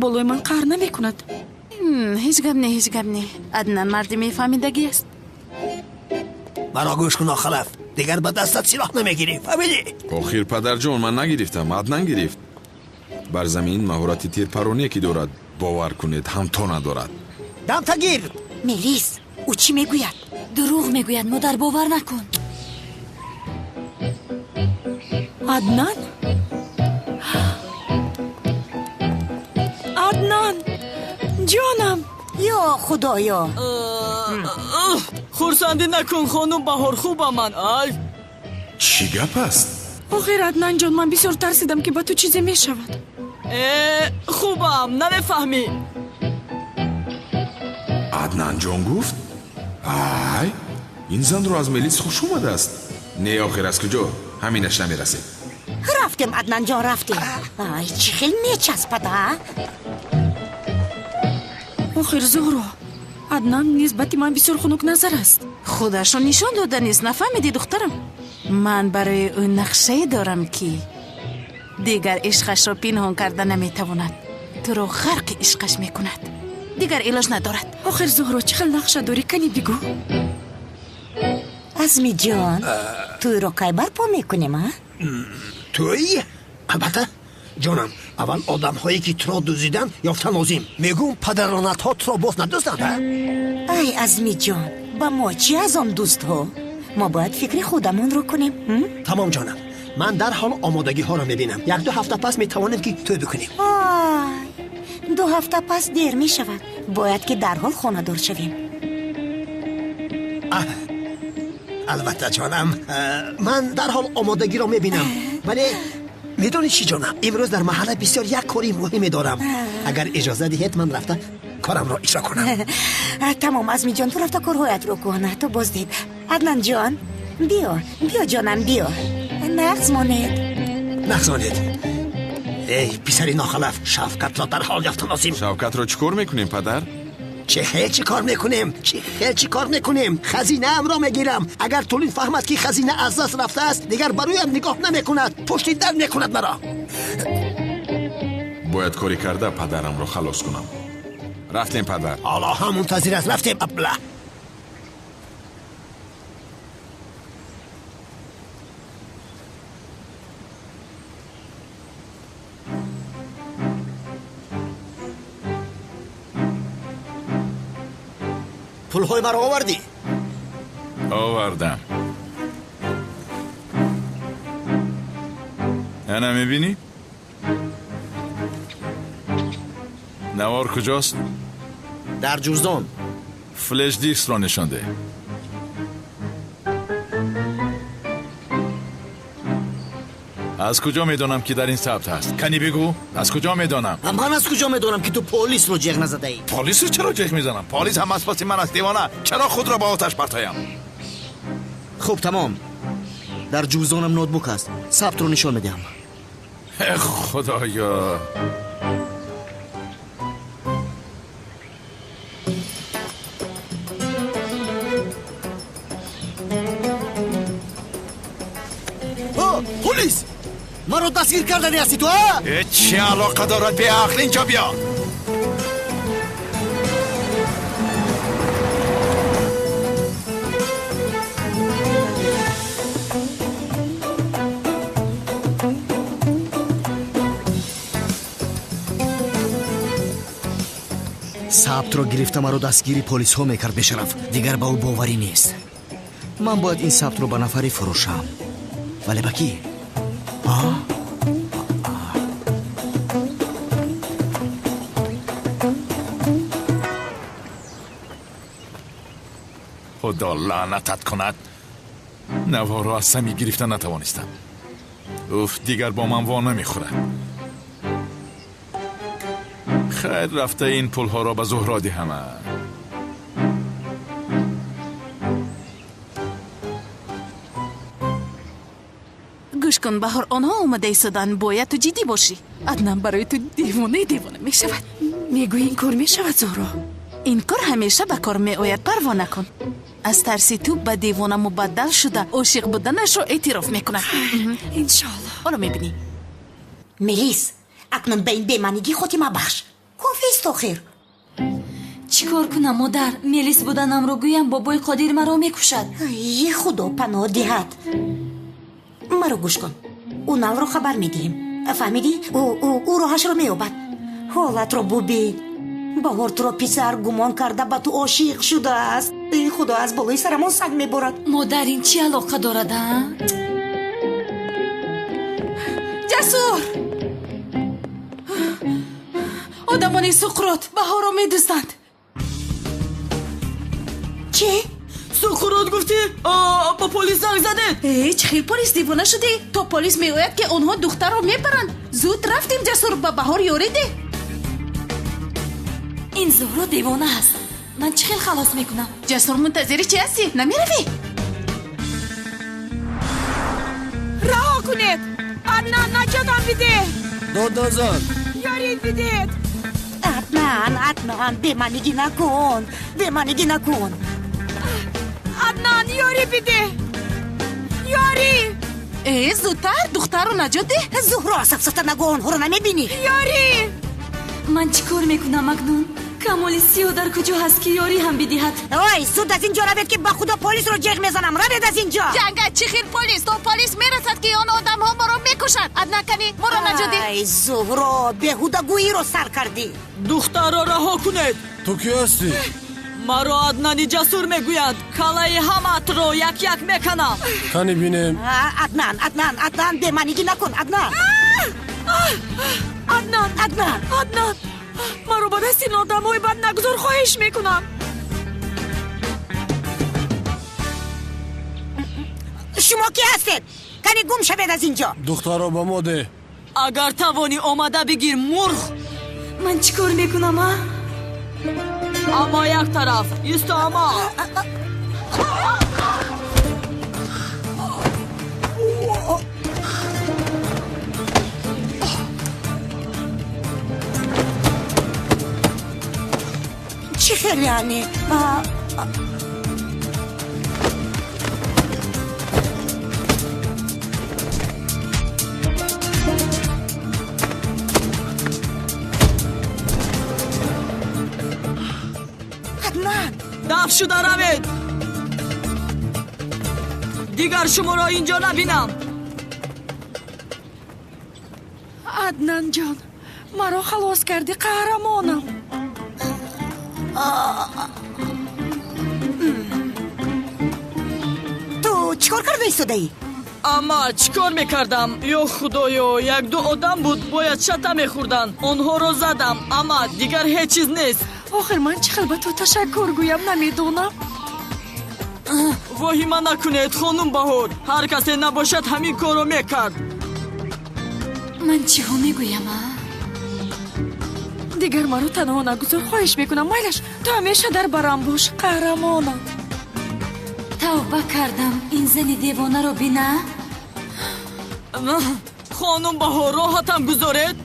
болои ман қаҳр намекунад. ҳеҷ гап не. аднан марди мефаҳмидагӣ аст. مرا گوش کن خلف. دیگر به دستت سلاح نمیگیری. فهمیدی؟ охир падарҷон ман нагирифтам, аднан гирифт. бар замин маҳорати тирпароние ки дорад бовар кунед ҳамто надорад. дамтагир. мелис ӯ чӣ мегӯяд? дурӯғ мегӯяд. модар бовар накун. аднан? аднан ҷонам. ё худоё. хурсандӣ накун хонум баҳор. хубам ман. ай чӣ гап аст? охир аднан ҷон ман бисёр тарсидам ки ба ту чизе мешавад. хубам намефаҳмӣ. аднанҷон гуфт? ай ин занро аз мелис хуш омадааст. не охир аз куҷо? ҳаминаш намерасед. рафтем аднанҷон рафтем. ай чӣ хел мечаспад. охир зуҳро аднан нисбати ман бисёр хунукназар аст. худашро нишон доданист. нафаҳмидӣ духтарам? ман барои ӯ нақшае дорам ки дигар ишқашро пинҳон карда наметавонад. туро ғарқи ишқаш мекунад. дигар илоҷ надорад. охир зуҳро чӣ хел нақша дорӣ? кани бигӯ. азмиҷон тӯйро кай барпо мекунем? توی؟ البته جانم اول آدم هایی که تو را دوزیدن یافته لازم. میگم پدرانت ها تو را باز ندوزدند. ای عزمی جان با ما چی از آن دوست ها؟ ما باید فکر خودمون رو کنیم. تمام جانم من در حال آمادگی ها را میبینم. یک دو هفته پس میتوانیم که توی بکنیم. آی 2 هفته پس دیر میشود. باید که در حال خانه دار شویم. البته جانم من در حال آمادگی را میبینم. ولی میدونی چی جانم امروز در محله بسیار یک کاری مهمی دارم. اگر اجازه دهید من رفته کارم را اجرا کنم. تمام عزمی جان تو رفته کارهایت رو کنه. تو بازدید عدنان جان بیا جانم بیا. نغزانید ای پسری ناخلف شفقت را در حال یافتن لازم. شفقت را چیکار میکنیم پدر؟ چی کار میکنیم؟ خزینه ام را میگیرم. اگر طولین فهمد که خزینه از دست رفته است دیگر برویم نگاه نمیکند. پشتی در میکند مرا. باید کاری کرده پدرم را خلاص کنم. رفتیم پدر. حالا هم منتظر است. رفتیم ابله. پولهای مرا آوردی؟ آوردم. انا میبینی؟ نوار کجاست؟ در جوزدان. فلش دیسک را نشان ده. از کجا میدونم که در این ثبت هست؟ کنی بگو؟ از کجا میدونم؟ من از کجا میدونم که تو پلیس رو جیغ نزده ای؟ پلیس رو چرا جیغ میزنم؟ پلیس هم از پس من است دیوانه. چرا خود را با آتش پرتایم؟ خب تمام. در جوزدانم نوتبوک هست. ثبت رو نشان میدم. خدایا. پلیس من رو دستگیر کردنی هستی تو ها؟ چه علاقه دارد به عقل؟ اینجا بیا. ثبت رو گرفته مرا دستگیری پلیس ها میکرد بشرف. دیگر با او باوری نیست. من باید این ثبت رو به نفری فروشم. ولی با کی؟ خدا لعنتت کند. نوار را از سمی گرفتن نتوانستم. اوف دیگر با من وا نمیخورد. خیر رفته این پول ها را به زهرا دهم. گوش کن بهار، آنها اومده ایستادن. باید تو جدی باشی. عدنان برای تو دیوانه می شود. میگوی این کار می شود زهرا؟ این کار همیشه به کار می آید. پروا نکن. از ترسی تو به دیوانه مبدل شده عاشق بودنش رو اعتراف میکنه. انشالله. حالا میبینی. ملیس اکنون به این بیمانگی خاتمه بخش. کافیست آخر. چیکار کنم مادر؟ ملیس بودنم رو گویم بابای قادر مرا میکشد. ای خدا پناه دهد. مرا گوش کن. او نو رو خبر میدیم. فهمیدی؟ او راهش رو میابد. حالت رو ببین. بهار تو را پسر گمان کرده به تو عاشق شده است. ای خدا از بالای سرمان سنگ میبرد. مادر این چی علاقه دارد؟ جسور آدمانی سقراط بهار رو میدوستند. چی؟ سقراط گفتی؟ با پلیس زنگ زده. چه خیلی پلیس دیوانه شدی؟ تو پلیس میگوید که اونها دختر رو میبرند. زود رفتیم جسور به بهار یاری ده. این زهرا دیوانه هست. من چه خیلی خلاص میکنم. جسور منتظری چی هستی؟ نمیروی؟ رها کنید. عدنان نجاتم بده. دادازان یارید بدید. عدنان بیمانگی نکن. بیمانگی نکن. عدنان یاری بده. یاری. زودتر دختر رو نجات ده. زهرا سفسفته نگو. اونها رو نمیبینی؟ یاری. من چیکار میکنم اکنون؟ کمال سیاه در کجا هست که یاری هم بدهد؟ اوی زود از اینجا روید که با خدا پلیس رو جیغ میزنم. روید از اینجا. جنگت چی خیر پلیس؟ تو پلیس میرسد که آن آدم ها ما رو میکشند. عدنان کنی ما رو نجادی. ای زهرا بیهوده گویی رو سر کردی. دختر را رها کنید. تو کی هستی؟ مرا عدنانی جسور میگوید. کلای همت رو یک یک میکنم. کنی بینم. عدنان بیمانگی نکن. عدنان مرا با دست این آدم های بد نگذار. خواهش میکنم. شما کی هستید؟ کنی گم شوید از اینجا. دختر را با ما ده. اگر توانی آمده بگیر مرغ. من چیکار میکنم اما یک طرف ایستا. اما چی خیلی یعنی؟ دف شده روید. دیگر شما را اینجا نبینم. عدنان جان مرا خلاص کردی قهرمانم. تو چیکار کرده ایستاده ای؟ اما چیکار میکردم؟ یا خدایا، یک دو آدم بود باید شتا میخوردن. آنها رو زدم اما دیگر هیچ چیز نیست. آخر من چقدر به تو تشکر گویم نمیدونم. واهیمه نکنید خانم بهار، هر کسی نباشد همین کارو میکرد. من چی ها میگویم؟ دیگر ما رو تنها نگذار، خواهش میکنم. میلش تو همیشه در برم باش قهرمانم. توبه کردم این زن دیوانه رو بینه. خانم بهار راحتم گذارید.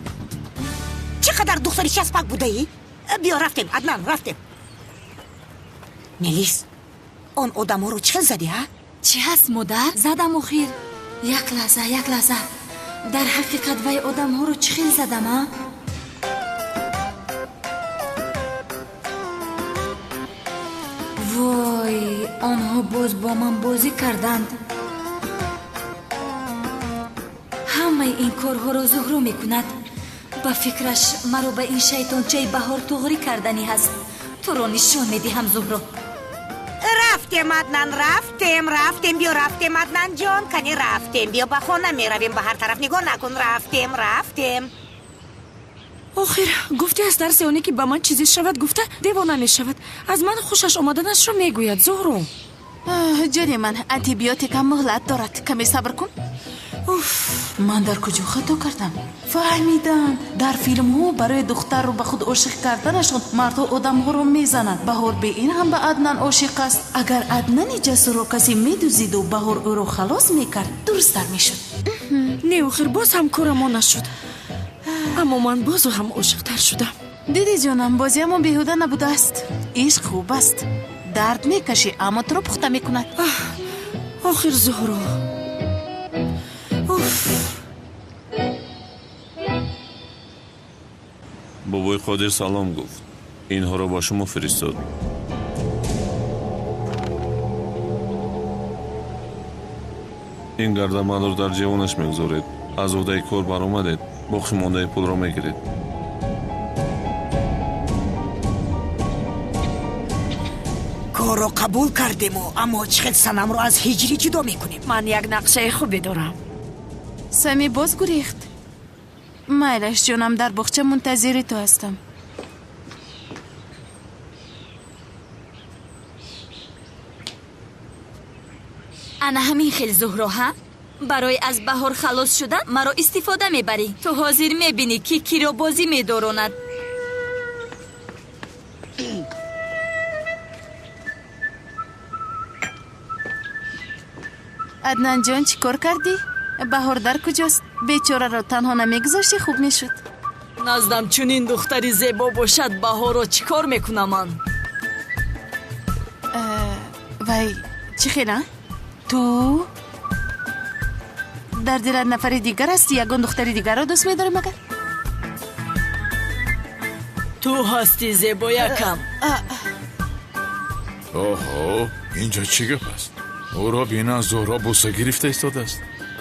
چقدر دختری چسبک بوده ای؟ بیا رفتیم عدنان رفتیم. میلیس آن آدم ها رو چه زدی ها؟ چی هست مادر؟ زدم اخیر. یک لحظه در حقیقت وی آدم ها رو چخیل زدم ها؟ وای آنها باز با من بازی کردند. همه این کارها رو زهرا میکند. با فکرش مرا به این شیطانچه بهار توغری کردنی هست. تو رو نشان میدی هم زهرا. رفتیم عدنان رفتیم بیا رفتیم عدنان جان کنی رفتیم بیا به خانه میرویم به هر طرف نگاه نکن. رفتیم آخر گفتی از درس اونی که به من چیزی شود گفته دیوانه میشود. از من خوشش آمدنش رو میگوید زهرا. جانی من انتیبیوتیک هم مهلت دارد، کمی صبر کن. من در کجا خطا کردم؟ فهمیدم در فیلم ها برای دختر رو به خود عاشق کردنشون مرد آدم ها رو میزنند. بهار به این هم به عدنان عاشق است. اگر عدنان جسور رو کسی میدوزید و بهار او رو خلاص میکرد درست در میشد. نه آخر باز هم کارمو نشد، اما من باز هم عاشق تر شدم. دیدی جانم بازی همون بیهوده نبوده است. عشق خوب است، درد میکشی اما تو رو پخته میکند. آخر زهرا بابای قادر سلام گفت، اینها رو با شما فرستاد. این گردمان رو در جوانش میگذارید. از عهده کار برآمدید، باقی مانده پول رو میگیرید. کار رو قبول کردیم اما چقدر سنم رو از هجری جدا میکنیم. من یک نقشه خوبی دارم. سمی باز گریخت. میلش جانم در باغچه منتظر تو هستم. انا همین خیلی زهرا ها برای از بهار خلاص شدن مرا استفاده میبری. تو حاضر میبینی که کی را بازی میداراند. عدنان جان چی کار کردی؟ بهار در کجاست؟ بیچاره را تنها نمیگذاشتی خوب میشد. نزدم چون این دختری زیبا باشد بهار را چی کار میکنم من؟ وای چی خیلی؟ تو در دل نفر دیگر هستی؟ یگان دختری دیگر را دوست میداری مگر؟ تو هستی زیبا یکم. اوهو اینجا چی گپ است؟ او را بینا زهرا بوسه گرفته ایستاده است.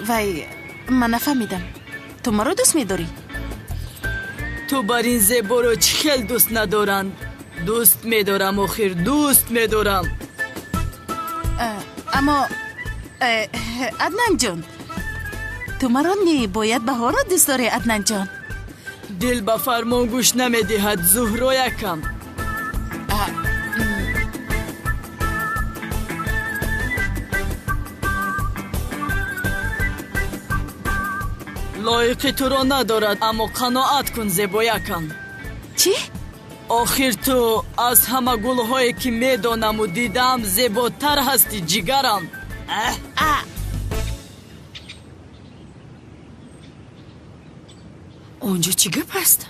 وای من نفهمیدم. تو ما رو دوست میداری؟ تو بر این زیبا رو چی خیلی دوست ندارند؟ دوست میدارم آخر دوست میدارم. اما عدنان جان تو مرا باید بهار را دوست داری عدنان جان. دل به فرمان گوش نمیدهد زهرا یکم. لایق تو را ندارد اما قناعت کن زیبا یکم. چی؟ آخر تو از همه گلهایی که میدانم و دیدم زیباتر هستی جگرم. اونجا چی گپ است؟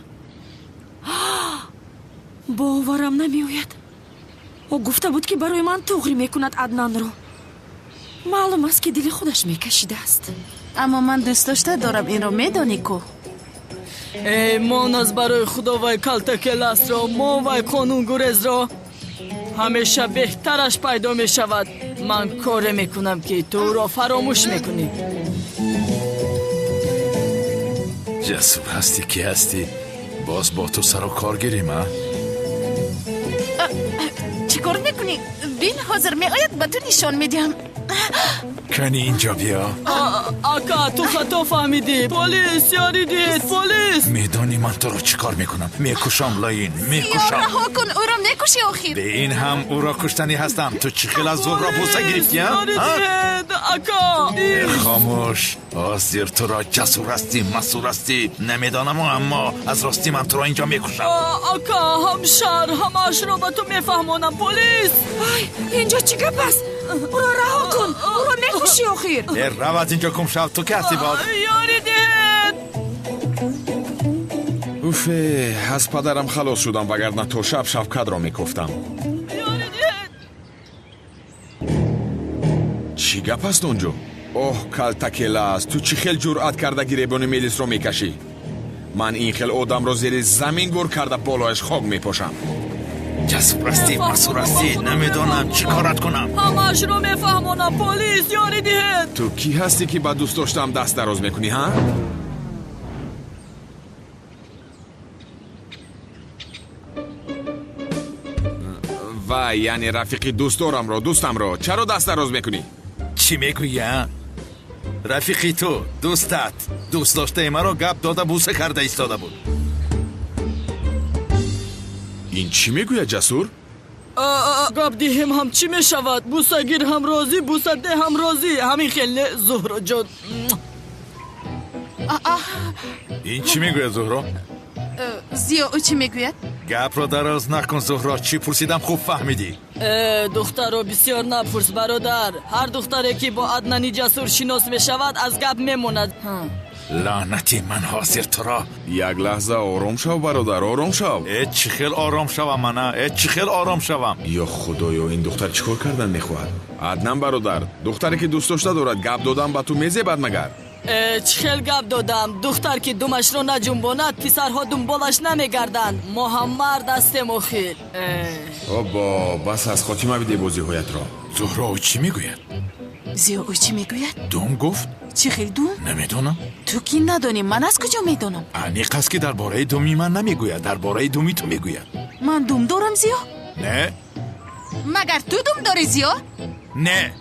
باورم نمیآید. او گفته بود که برای من توغری میکند عدنان رو. معلوم است که دل خودش میکشیده است. اما من دوست داشته دارم این رو میدانی کو. من از برای خدا وای کلتکل است را ما وای قانون گریز را همیشه بهترش پیدا می شود. من کار میکنم که تو را فراموش میکنی. جسور هستی کی هستی؟ باز با تو سر و کار گیریم ها؟ چی کار میکنی؟ بین حاضر می آید به تو نشان میدیم. کنی اینجا بیا. آقا تو خطا فهمیدی. پلیس یاری دید. پلیس. میدونی من تو رو چیکار میکنم؟ میکشم لاین میکشم. رها کن او را میکشی آخر. به این هم او را کشتنی هستم. تو چی خیلی از زهرا بوسه گرفتی ها؟ آقا خاموش. آسیر تو را جسور هستی مسئول هستی نمیدانم اما از راستی من تو را اینجا میکشم. آقا همشهر همش رو با تو میفهمونم. پلیس اینجا چی گپ است؟ او را رها کن. او را میکشی آخر. رو از اینجا کم شو. تو که هستی باز یاری دید. اوفه از پدرم خلاص شدم وگرنه تا شب شفقت را میکفتم. چی گپ است اونجا؟ اوه کلتکیله است. تو چی خیل جرأت کرده گریبان میلیس رو میکشی؟ من این خیل آدم رو زیر زمین گور کرده بالایش خاک میپاشم. جسور هستی مسئول هستی نمیدانم چی کارت کنم. همش رو میفهمونم. پلیس یاری دید. تو کی هستی که با دوست داشتم دست دراز میکنی ها؟ و یعنی رفیقی دوستم رو چرا دست دراز میکنی؟ چی میگویی؟ رفیقی تو دوستت دوست داشته مرا گپ داده بوسه کرده ایستاده بود. این چی میگوید جسور؟ گپ دهیم هم چی میشود؟ بوسه گیر هم راضی بوسه ده هم راضی. همین خیلی زهرا جان. این چی میگوید زهرا؟ زیا او چی میگوید؟ گپ را دراز نکن زهرا. چی پرسیدم خوب فهمیدی. دختر رو بسیار نپرس برادر. هر دختری که با عدنانی جسور شناس میشود از گپ میموند. لعنتی من حاضر تو را. یک لحظه آرام شو برادر آرام شو. چی خیل آرام شوم من؟ چی خیل آرام شوم؟ یا خدایا این دختر چیکار کردن میخواهد؟ عدنان برادر دختری که دوست داشته دارد گپ دادم با تو میزبد مگر؟ چه خیل گپ دادم. دختر که دومش رو نجنباند پسرها دنبالش نمیگردند. ما هم مرد هستیم و خیل. بابا بس از خاتمه بده بازی هایت را. زهرا او چی میگوید؟ زیا او چی میگوید؟ دوم گفت؟ چی خیل دوم؟ نمیدونم. تو کی ندانی من از کجا میدونم؟ انیق است که درباره دومی من نمیگوید. درباره دومی تو میگوید. من دوم دارم زیا؟ نه. مگر تو دوم داری زیا؟ نه.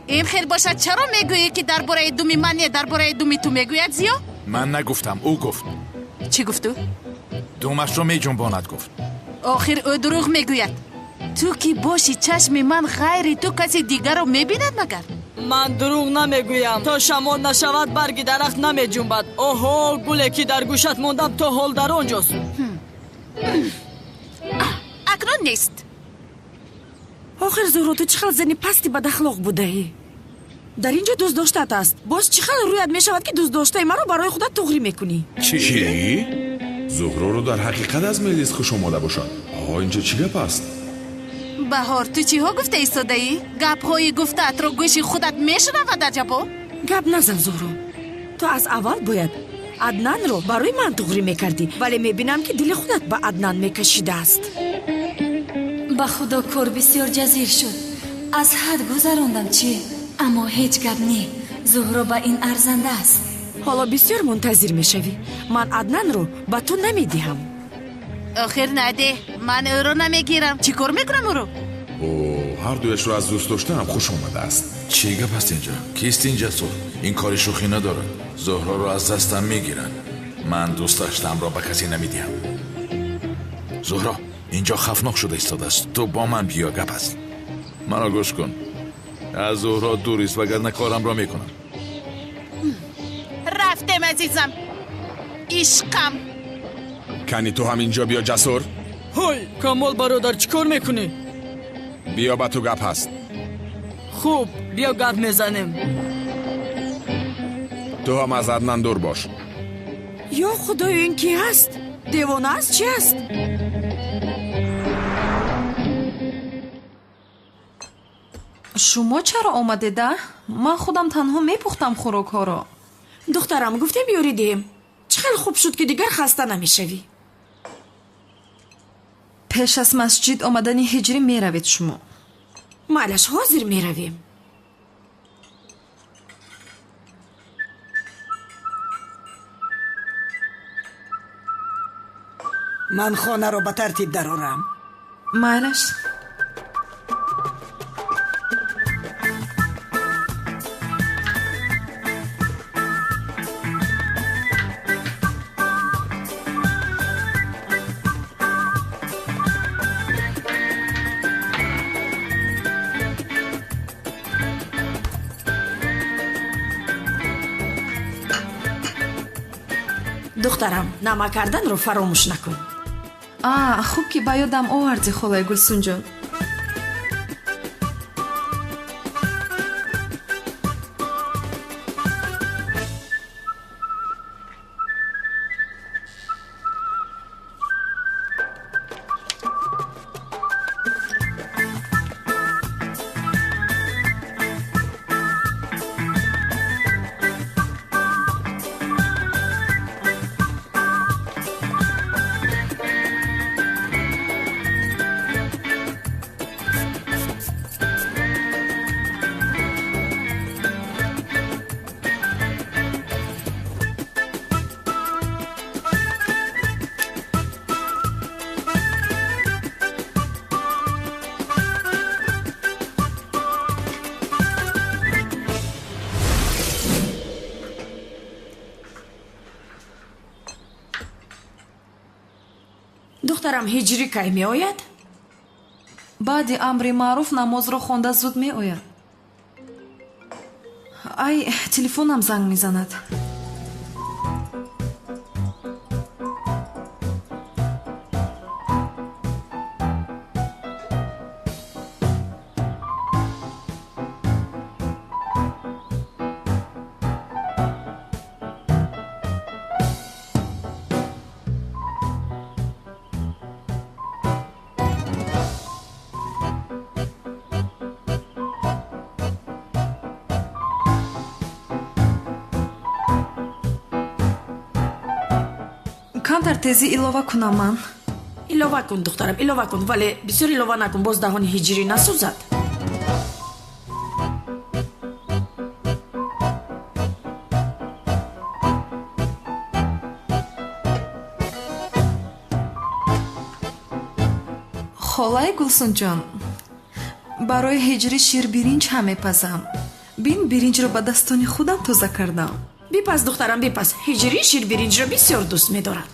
این خیر باشد چرا میگویی که درباره دومی من نه درباره دومی تو میگوید زیا؟ من نگفتم او گفت. چی گفت او؟ دومش رو میجنباند گفت. آخر او دروغ میگوید. تو کی باشی چشم من غیر تو کسی دیگر رو میبیند مگر؟ من دروغ نمیگویم. تا شما نشود برگ درخت نمیجنبد. اوهو گله که در گوشت موندم تو حال در آنجاست. اکنون نیست. آخر زهرا تو چقدر زنی پستی بد اخلاق بوده ای. در اینجا دوست داشتت است. باز چقدر رویت میشود که دوست داشته مرا برای خودت تغری میکنی. چی؟ زهرا رو در حقیقت از میلیس خوش آمده باشد. آقا اینجا چی گپ است؟ بهار تو چی ها گفته ایستاده ای؟ گپ های گفتت رو گوشی خودت میشنود در جبا؟ گپ نزن زهرا. تو از اول باید عدنان رو برای من تغری میکردی ولی میبینم که دل خودت به عدنان میکشیده است. به خدا کار بسیار جزیر شد. از حد گذراندم چی؟ اما هیچ گپ نی. زهرا به این ارزنده است. حالا بسیار منتظر میشوی. من عدنان رو به تو نمیدهم. آخر نده. من او رو نمیگیرم. چی کار میکنم او رو؟ هر دویش رو از دوست داشتم خوش آمده است. چی گپ است اینجا؟ کیست این جسور؟ این کاری شوخی نداره. زهرا رو از دستم میگیرن. من دوست داشتم را به کسی نمیدیم. زهرا اینجا خفناک شده ایستاده است. تو با من بیا گپ است. منو گوش کن. از زهرا دوریست وگرنه کارم را میکنم. رفتم عزیزم. عشقم. کنی تو هم اینجا بیا جسور. های کمال برادر چیکار میکنی؟ بیا با تو گپ هست. خوب بیا گپ میزنیم. تو هم از عدنان دور باش. یا خدای این کی هست؟ دیوانه است چی است؟ شما چرا آمده ده؟ من خودم تنها میپختم خوراک ها را. دخترم گفتیم بیاریدیم. چقدر خوب شد که دیگر خسته نمیشوی. پیش از مسجد آمدن هجری میروید شما. معلش حاضر میرویم. من خانه رو به ترتیب درارم. معلش. دخترم نما کردن رو فراموش نکن. خوب که با یادم آوردی خالای گلسون جان. دخترم هجری کی می آید؟ بعد امر معروف نماز رو خونده زود می آید. ای تلفنم زنگ می زند. کمتر تیزی الova کنم من. الova کن دخترم الova کن ولی بسیار الova نکن باز دهان هجری نسوزد. خالای گلسون جان برای هجری شیر برنج هم میپزم. بین برنج رو با دستان خودم تازه کردم. بیپس دخترم بیپس هجری شیر برنج رو بسیار دوست می‌دارد.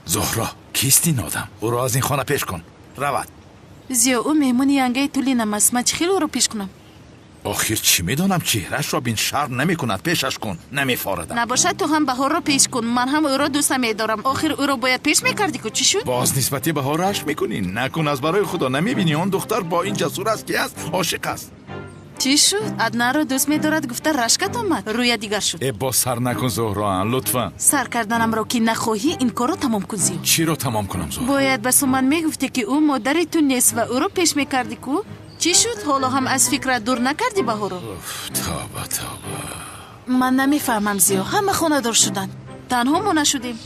زهرا کیست این آدم؟ او را از این خانه پیش کن. رود. زیو او مهمونی انگه طولی نمست من خیلی او رو پیش کنم. آخر چی میدونم چهرش را بین شرم نمی کند پیشش کن نمیفاردم. نباشد تو هم بهار را پیش کن من هم او را دوست میدارم. آخر او را باید پیش میکردی که چی شد؟ باز نسبتی بهارش میکنی نکن از برای خدا. نمیبینی اون دختر با این جسور است که است عاشق است. چی شد؟ ادنا را دوست میدارد گفته رشکت آمد روی دیگر شد. با سر نکن زهرا لطفا. سر کردنم را که نخواهی این کار را تمام کن زیو. چی رو تمام کنم زهرا؟ باید بس من میگفتی که او مادری تو نیست و او را پیش میکردی کو؟ چی شد؟ حالا هم از فکر دور نکردی بهارو؟ توبه توبه. من نمیفهمم زیو. همه خونه دار شدن تنها ما نشدیم.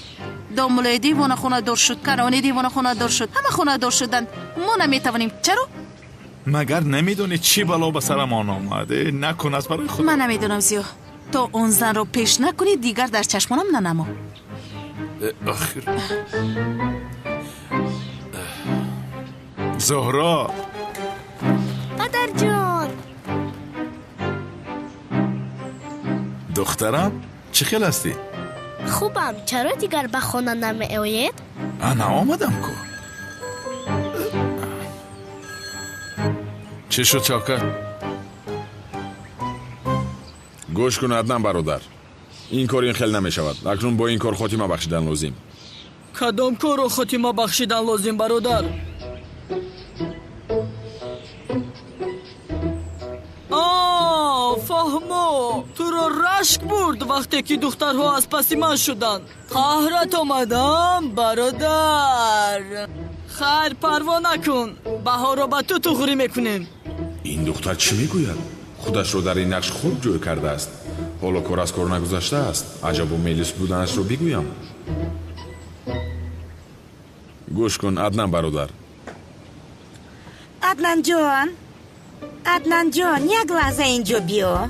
دامولای دیوانه خونه دار شد کرانی دیوانه خونه دار شد همه خونه دار شدن ما نمیتوانیم. چرا؟ مگر نمیدونی چی بلا به سرمان آمده؟ نکن از برای خود. من نمیدونم زیو. تو اون زن رو پیش نکنی دیگر در چشمانم ننما. آخر زهرا مادر جان. دخترم چه خیل هستی؟ خوبم. چرا دیگر به خانه نمی آید؟ انا آمدم کو. چه شد چاکر؟ گوش کن عدنان برادر این کار این خیل نمی شود. اکنون با این کار خاتمه بخشیدن لازم. کدام کار رو خاتمه بخشیدن لازم برادر؟ فهمو تو رو رشک برد وقتی که دخترها از پسی من شدن. قهرت آمدم برادر. خیر پروا نکن بهار رو با تو تغری میکنیم. این دختر چی میگوید؟ خودش رو در این نقش خوب جوی کرده است. حالا کار از کار نگذشته است. عجب و میلیس بودنش رو بگویم. گوش کن عدنان برادر. عدنان جان عدنان جان یک لحظه اینجا بیا.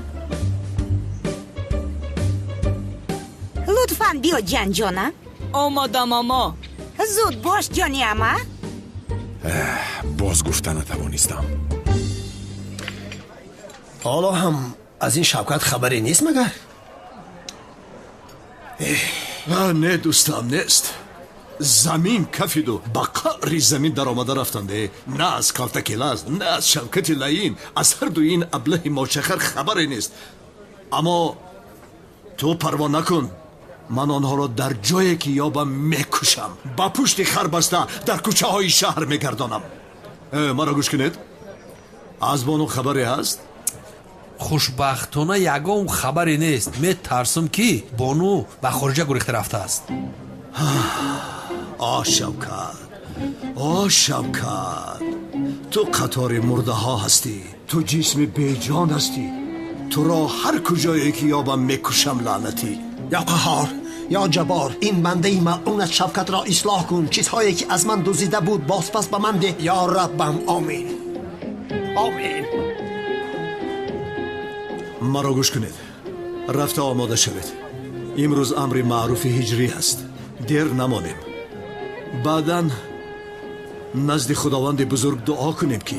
لطفاً بیا جان جانم. آمدم اما. زود باش جانی اما. باز گفتن نتوانستم. حالا هم از این شوکت خبری نیست مگر؟ نه دوستم نیست. زمین کفیدو با قعر زمین در آمده رفتنده، نه از کالتکیلاز نه از شوکت لعین، از هر دو این ابله ماچخر خبری نیست. اما تو پروا نکن، من آنها را در جایی که یابم میکشم، با پشت خر بسته در کوچه های شهر میگردانم. مرا گوش کنید. از بانو خبری هست؟ хушбахтона ягон хабаре нест. метарсам ки бону ба хориҷа гурехта рафтааст. شوکت تو قطار مرده ها هستی، تو جسم بیجان هستی، تو را هر کجایی که یابم میکشم لعنتی. یا قهار یا جبار، این بنده ملعونت شوکت را اصلاح کن. چیزهایی که از من دزدیده بود بازپس به من ده یا ربم. آمین آمین. مرا گوش کنید. رفته آماده شوید. امروز امر معروف هجری است. دیر نمانیم. بعداً نزد خداوند بزرگ دعا کنیم که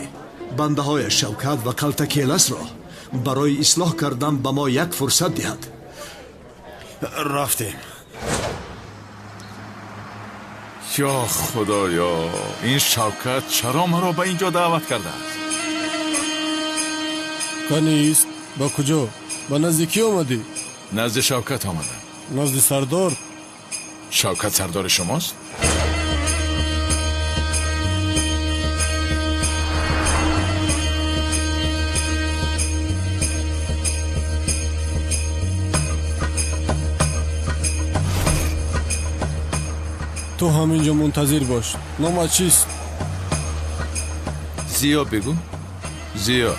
بنده های شوکت و کالتکیلاس را برای اصلاح کردن به ما یک فرصت دهد. رفتیم. یا خدایا، این شوکت چرا مرا به اینجا دعوت کرده است؟ کنیست؟ با کجا؟ با نزد کی آمدی؟ نزد شوکت آمدم. نزد سردار؟ شوکت سردار شماست؟ تو همینجا منتظر باش. نامت چیست؟ زیا بگو. زیا.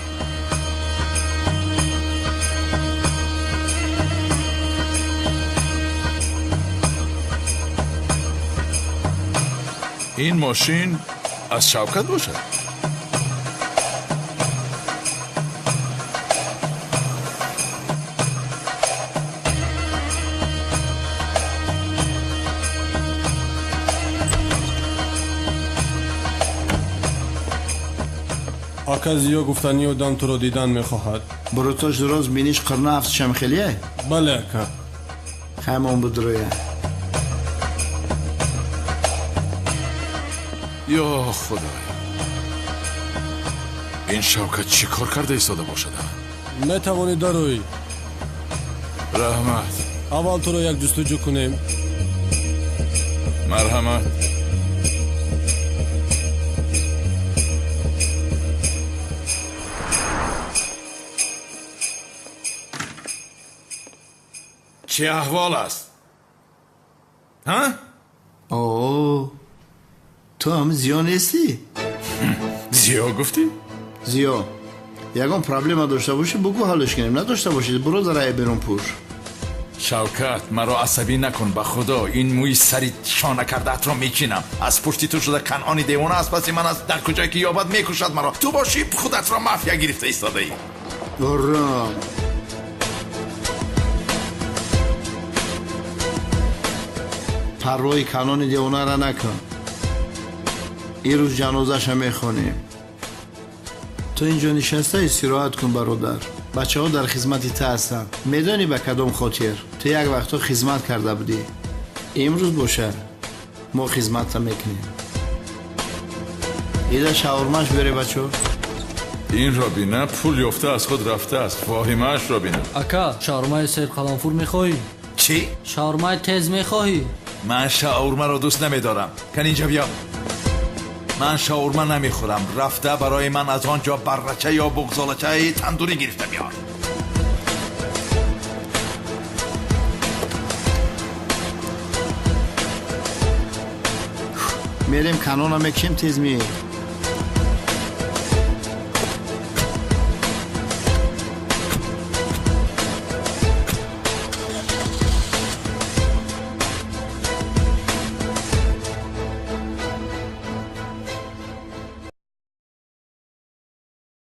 این ماشین از شوکت باشد. آقا زیا گفتنی آدم تو رو دیدن میخواهد. بروتاش درست بینیش قرنه هفت شمخلیه؟ بله اکا. همون بدرویه. یا خدای، این شوکت چی کار کرده ایستاده باشد؟ نتوانی دروی. رحمت. اول تو رو یک جستجو کنیم. مرحمت. چه احوال است؟ ها؟ اوه، تو هم زیا نیستی؟ زیا گفتی؟ زیا یکم پرابلم داشته باشی بگو حلش کنیم، نداشته باشید برو ذرای بیرون پور. شوکت مرا عصبی نکن به خدا. این موی سری شانه کرده را میچینم. از پشتی تو شده کنعانی دیوانه است. پس من از در کجایی که یابد میکشد مرا. تو باشی خودت را مافیا گرفته ایستاده ای. برام پروای کانون دیوانه را نکن. این روز جنازش هم میخونیم. تو اینجا نشسته استراحت کن برادر. بچه ها در خدمت تا هستن. میدانی به کدام خاطر تو یک وقتا خدمت کرده بودی. امروز باشه ما خدمت میکنیم. ایده شاورماش بره بچه ها. این را بینه پول یافته از خود رفته است. فاهیمه‌اش را بینه. اکا شاورمای سید قلمفور میخواهی؟ چی؟ شاورمای تیز میخواهی؟ من شاورما را دوست نمیدارم. کن اینجا بیا. من شاورما نمیخورم. رفته برای من از آنجا برچه یا بغزالچه تندوری گرفته بیار. میریم کانون هم میکشیم تیز میه.